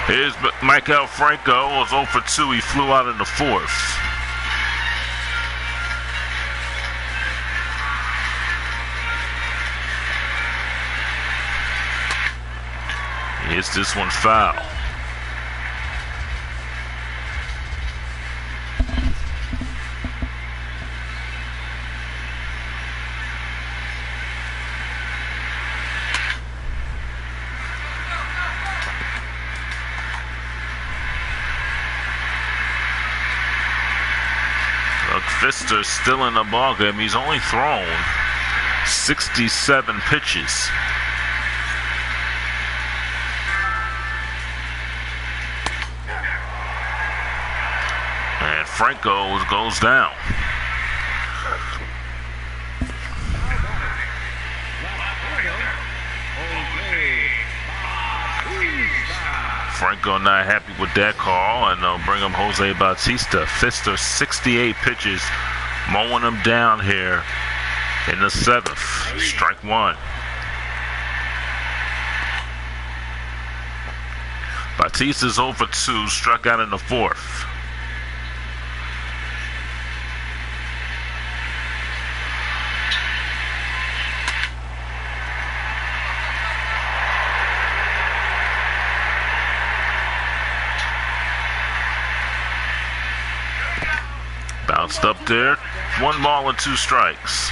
Here's Michael Franco, was 0 for 2. He flew out in the 4th. He hits this one foul. Fister's still in the ballgame. He's only thrown 67 pitches. And Franco goes down. Franco not happy with that call, and they'll bring him Jose Bautista. Fister, 68 pitches, mowing him down here in the 7th. Strike 1. Bautista's 0 for 2, struck out in the 4th. Bounced up there. 1 ball and 2 strikes.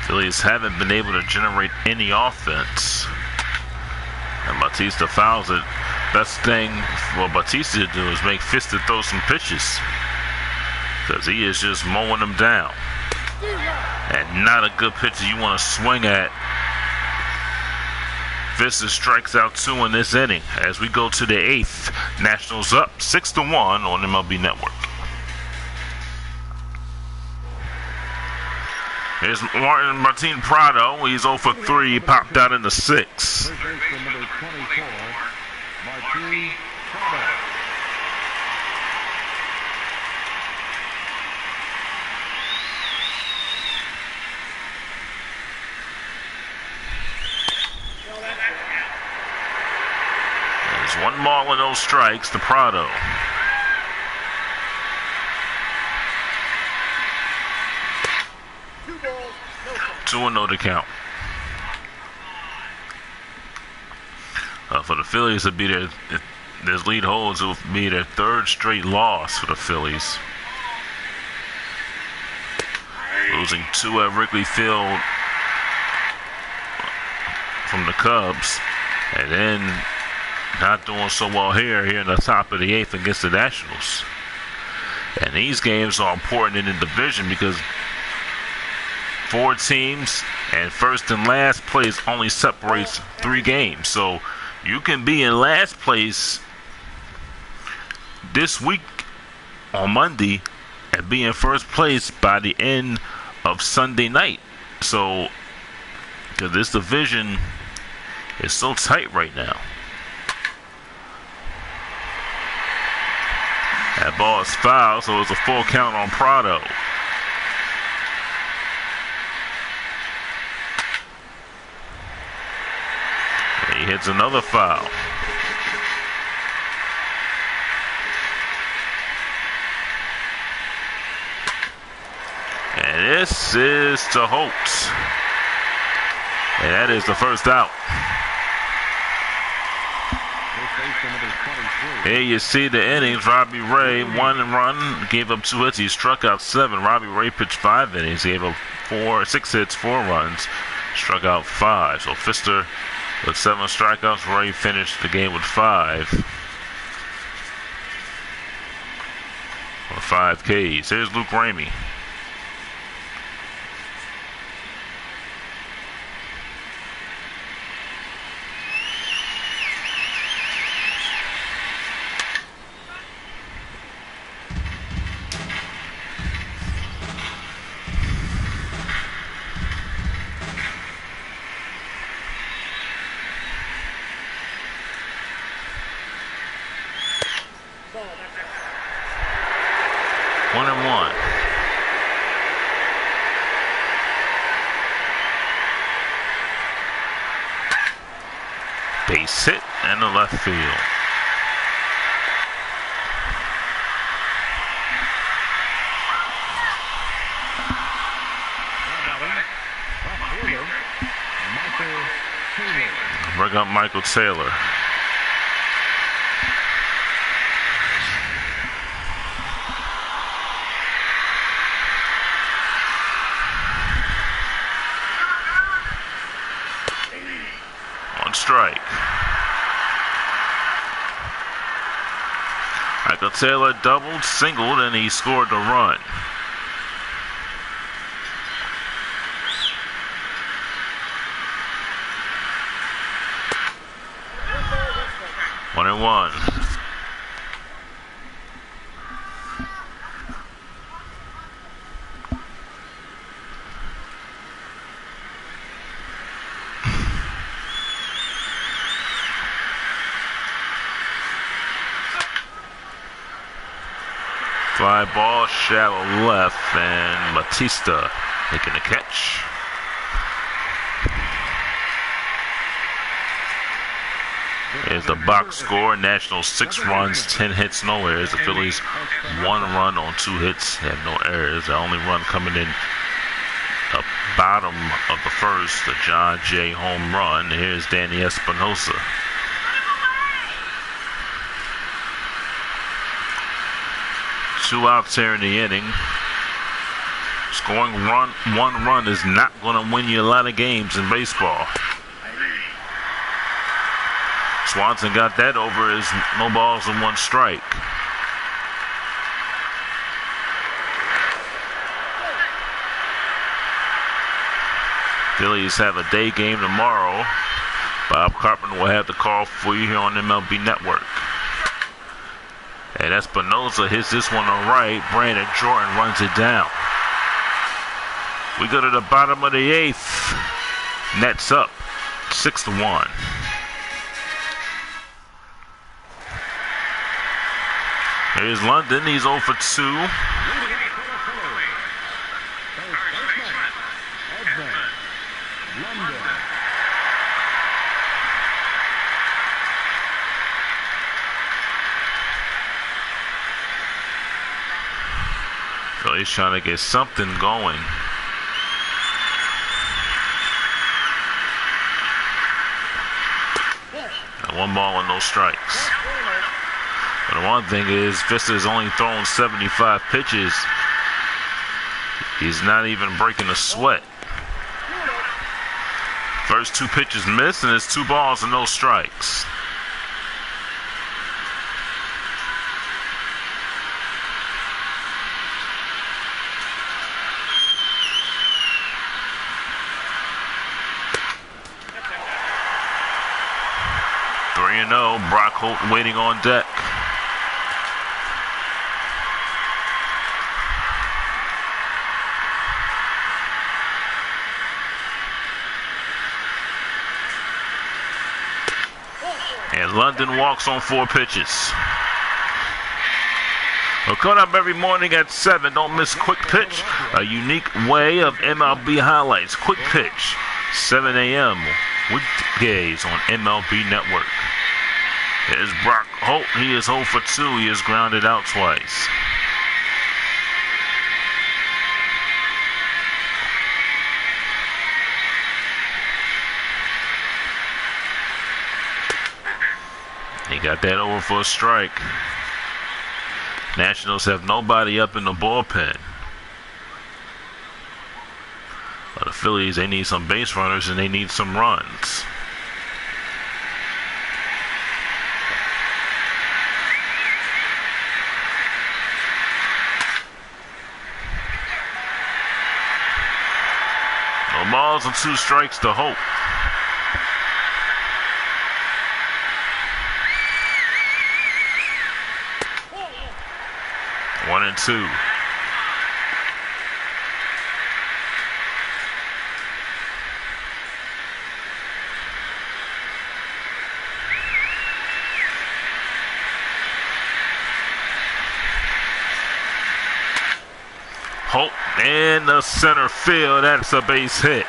Phillies haven't been able to generate any offense. And Bautista fouls it. Best thing for Bautista to do is make Fister throw some pitches, because he is just mowing them down. And not a good pitcher you want to swing at. Fister strikes out 2 in this inning as we go to the 8th. Nationals up 6-1 on MLB Network. Here's Martin Prado. He's 0 for 3. He popped out in the 6th. There's 1 ball and no strikes to Prado. 2-0 to count. For the Phillies, it'll be their lead holds. It will be their 3rd straight loss for the Phillies. Losing 2 at Wrigley Field from the Cubs, and then not doing so well here in the top of the 8th against the Nationals. And these games are important in the division because 4 teams and first and last place only separates 3 games. So you can be in last place this week on Monday and be in first place by the end of Sunday night. So, because this division is so tight right now. That ball is foul, so it's a full count on Prado. And he hits another foul. And this is to Holtz. And that is the first out. Here you see the innings. Robbie Ray, 1 run, gave up 2 hits. He struck out 7. Robbie Ray pitched 5 innings. He gave up 6 hits, 4 runs, struck out 5. So Fister with 7 strikeouts. Ray finished the game with 5. Or 5 Ks. Here's Luke Ramey. Base hit in the left field. Bring up Michael Taylor. Strike. Michael Taylor doubled, singled, and he scored the run. One and one. Fly ball, shallow left, and Batista making the catch. Here's the box score. Nationals 6 runs, 10 hits, no errors. The Phillies 1 run on 2 hits, have no errors. The only run coming in the bottom of the first, the John Jay home run. Here's Danny Espinosa. Two outs here in the inning. Scoring one run is not going to win you a lot of games in baseball. Swanson got that over as no balls and 1 strike. Phillies have a day game tomorrow. Bob Carpenter will have the call for you here on MLB Network. And Espinosa hits this one on right. Brandon Jordan runs it down. We go to the bottom of the 8th. Nets up 6-1. Here's London. He's 0 for 2. So he's trying to get something going. And 1 ball and no strikes. But the one thing is, Fister's only thrown 75 pitches. He's not even breaking a sweat. First 2 pitches missed, and it's 2 balls and no strikes. Brock Holt waiting on deck. And London walks on 4 pitches. We're caught up every morning at 7. Don't miss Quick Pitch, a unique way of MLB highlights. Quick Pitch, 7 a.m. weekdays on MLB Network. Here's Brock Holt. He is 0 for 2. He is grounded out twice. He got that over for a strike. Nationals have nobody up in the bullpen. The Phillies, they need some base runners and they need some runs. No balls and 2 strikes to Hope. One and 2. Hope in the center field. That's a base hit.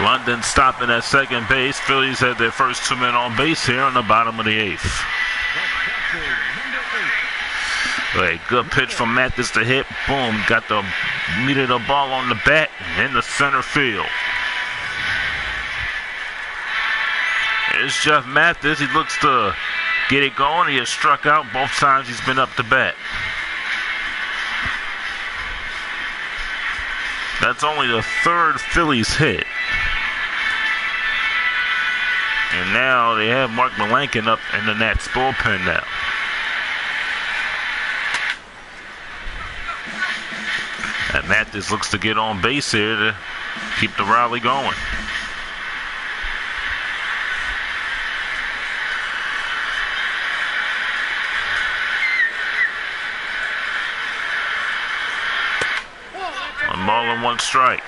London stopping at second base. Phillies had their first 2 men on base here on the bottom of the 8th. A good pitch from Mathis to hit. Boom. Got the meat of the ball on the bat in the center field. Here's Jeff Mathis. He looks to get it going. He has struck out both times he's been up to bat. That's only the 3rd Phillies hit. And now they have Mark Melankin up in the Nats bullpen now. And Mathis looks to get on base here to keep the rally going. One ball and 1 strike.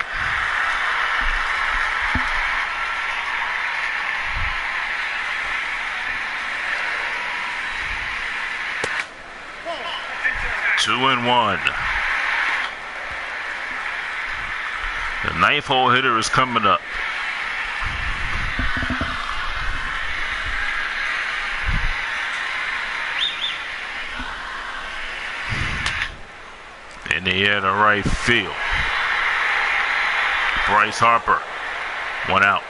Two and 1. The 9th hole hitter is coming up. In the air to right field. Bryce Harper, 1 out.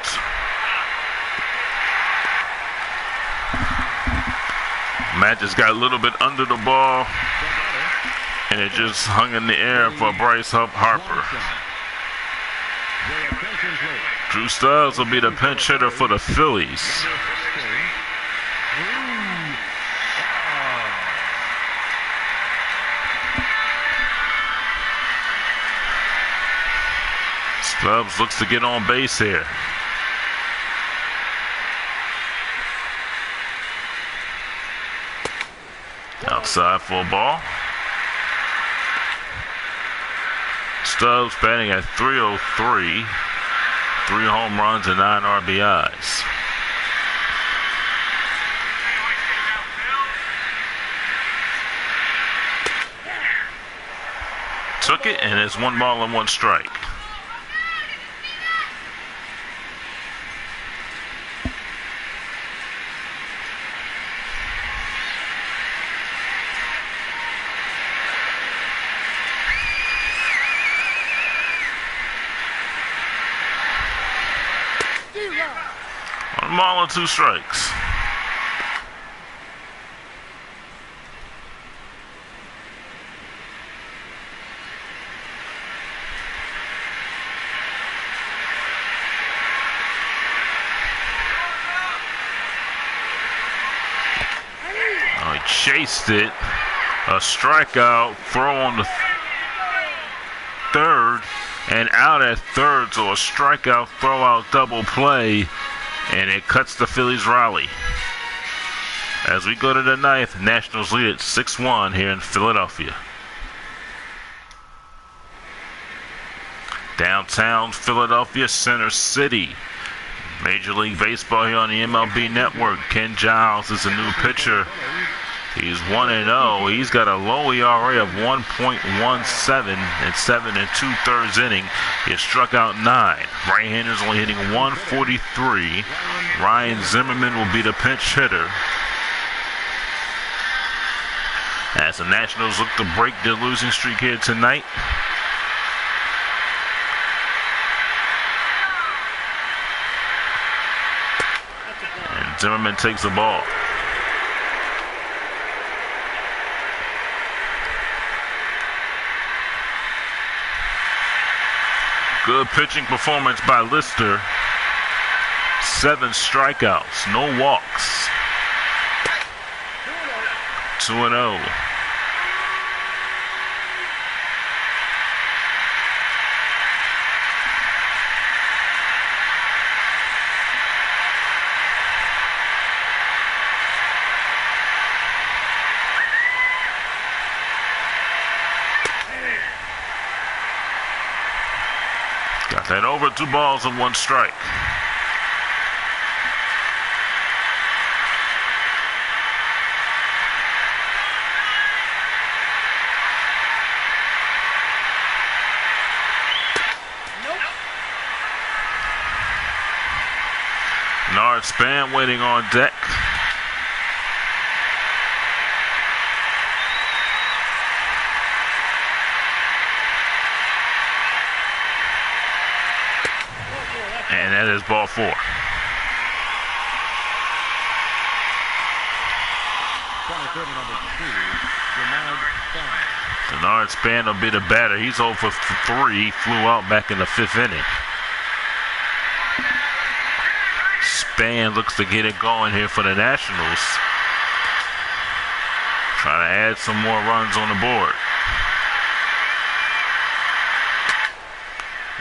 Matt just got a little bit under the ball, and it just hung in the air for Bryce Harper. Drew Stubbs will be the pinch hitter for the Phillies. Stubbs looks to get on base here. Outside for a ball. Stubbs batting at .303. 3 home runs and 9 RBIs. Took it, and it's 1 ball and 1 strike. One ball and 2 strikes. Oh, he chased it. A strikeout, throw on the 3rd, and out at 3rd, so a strikeout, throw out, double play. And it cuts the Phillies rally. As we go to the 9th, Nationals lead at 6-1 here in Philadelphia. Downtown Philadelphia, Center City. Major League Baseball here on the MLB Network. Ken Giles is the new pitcher. He's 1-0. He's got a low ERA of 1.17 in 7 2/3 innings. He has struck out 9. Right-handers only hitting 143. Ryan Zimmerman will be the pinch hitter. As the Nationals look to break their losing streak here tonight. And Zimmerman takes the ball. Good pitching performance by Lister. 7 strikeouts, no walks. 2-0. Got that over. 2 balls and 1 strike. Nard Span waiting on deck. And that is ball 4. Nard Span will be the batter. He's 0 for 3. Flew out back in the 5th inning. Span looks to get it going here for the Nationals. Trying to add some more runs on the board.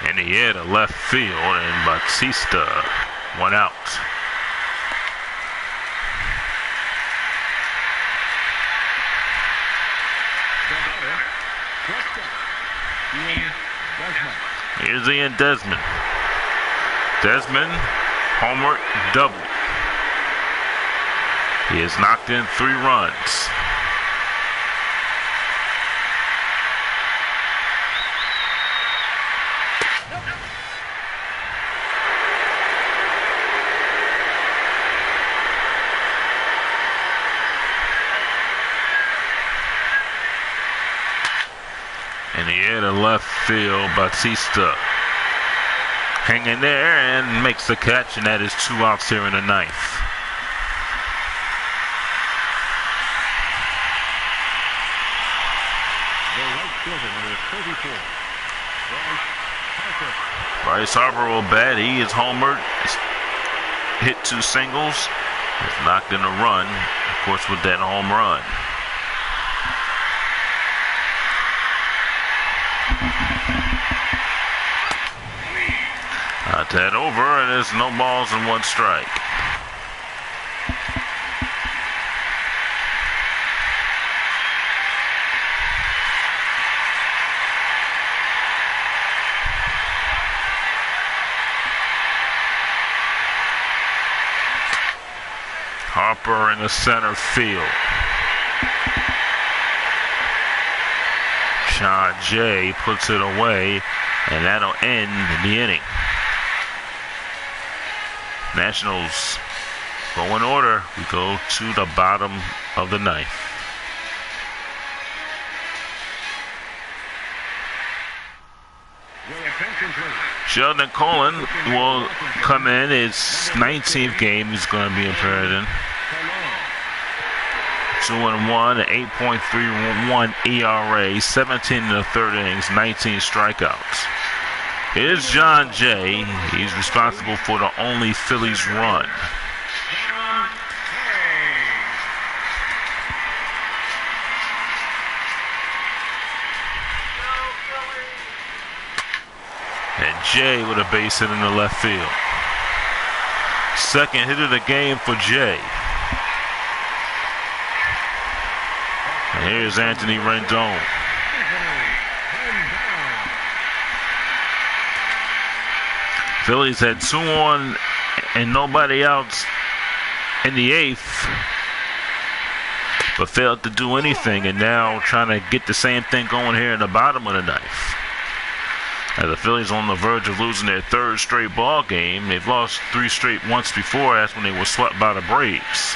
And he hit a left field, and Bautista went out. Here's Ian Desmond. Desmond, homer double. He has knocked in 3 runs. And he hit a left field. Bautista hanging there and makes the catch, and that is 2 outs here in the 9th. Bryce Harper will bat. He is homered. Hit 2 singles. Has knocked in a run, of course, with that home run. That over, and there's no balls and 1 strike. Harper in the center field. Sean Jay puts it away, and that'll end the inning. Nationals go in order. We go to the bottom of the 9th. Sheldon Colin will come in. His 19th game he's going to be appearing in. 2-1, 8.31 ERA, 17 in the 3rd innings, 19 strikeouts. Here's John Jay. He's responsible for the only Phillies run. And Jay with a base hit in the left field. 2nd hit of the game for Jay. And here's Anthony Rendon. Phillies had 2 on and nobody else in the 8th, but failed to do anything, and now trying to get the same thing going here in the bottom of the 9th. As the Phillies on the verge of losing their 3rd straight ball game. They've lost 3 straight once before. That's when they were swept by the Braves.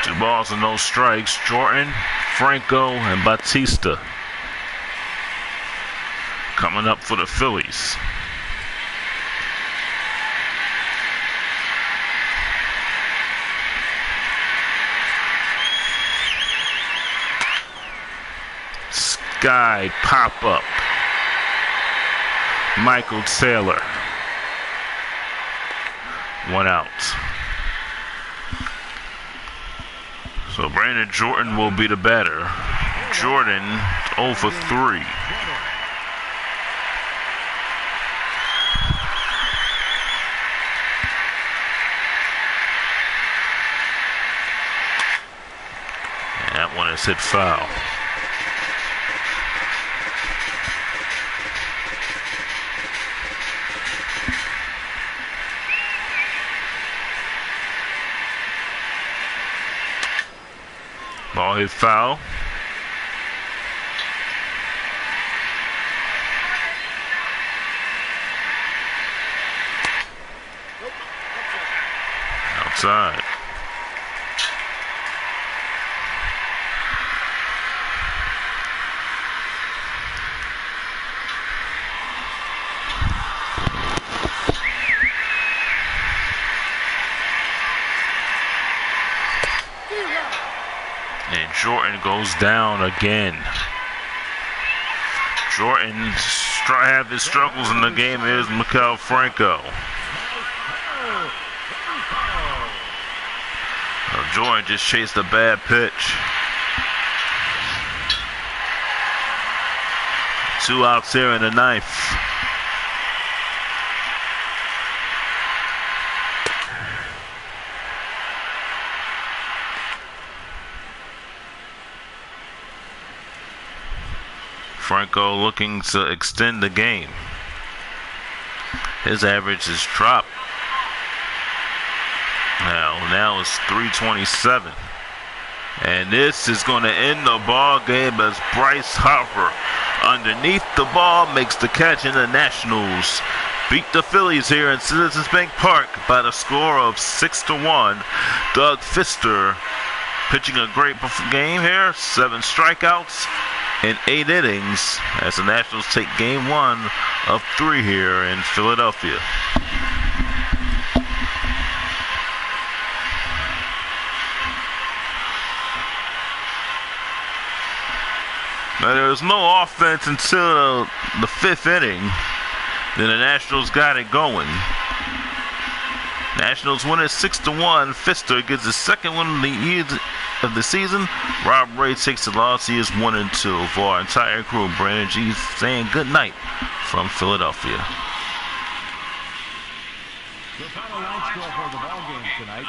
Two balls and no strikes. Jordan, Franco, and Bautista coming up for the Phillies. sky pop-up. Michael Taylor. 1 out. So Brandon Jordan will be the batter. Jordan 0 for 3. And that one is hit foul. Ball hit foul. Outside. And Jordan goes down again. Jordan have his struggles in the game is Maikel Franco. Jordan just chased a bad pitch. 2 outs here in the 9th. Franco looking to extend the game. His average has dropped. Now it's 327. And this is going to end the ball game as Bryce Harper underneath the ball makes the catch, and the Nationals beat the Phillies here in Citizens Bank Park by the score of 6-1. Doug Fister pitching a great game here. 7 strikeouts in 8 innings as the Nationals take game 1 of 3 here in Philadelphia. Now, there was no offense until the 5th inning. Then the Nationals got it going. Nationals win it 6-1. Fister gets the second one of the season. Rob Ray takes the loss. He is 1-2. For our entire crew, Brandon G saying good night from Philadelphia. The final line score for the ball game tonight.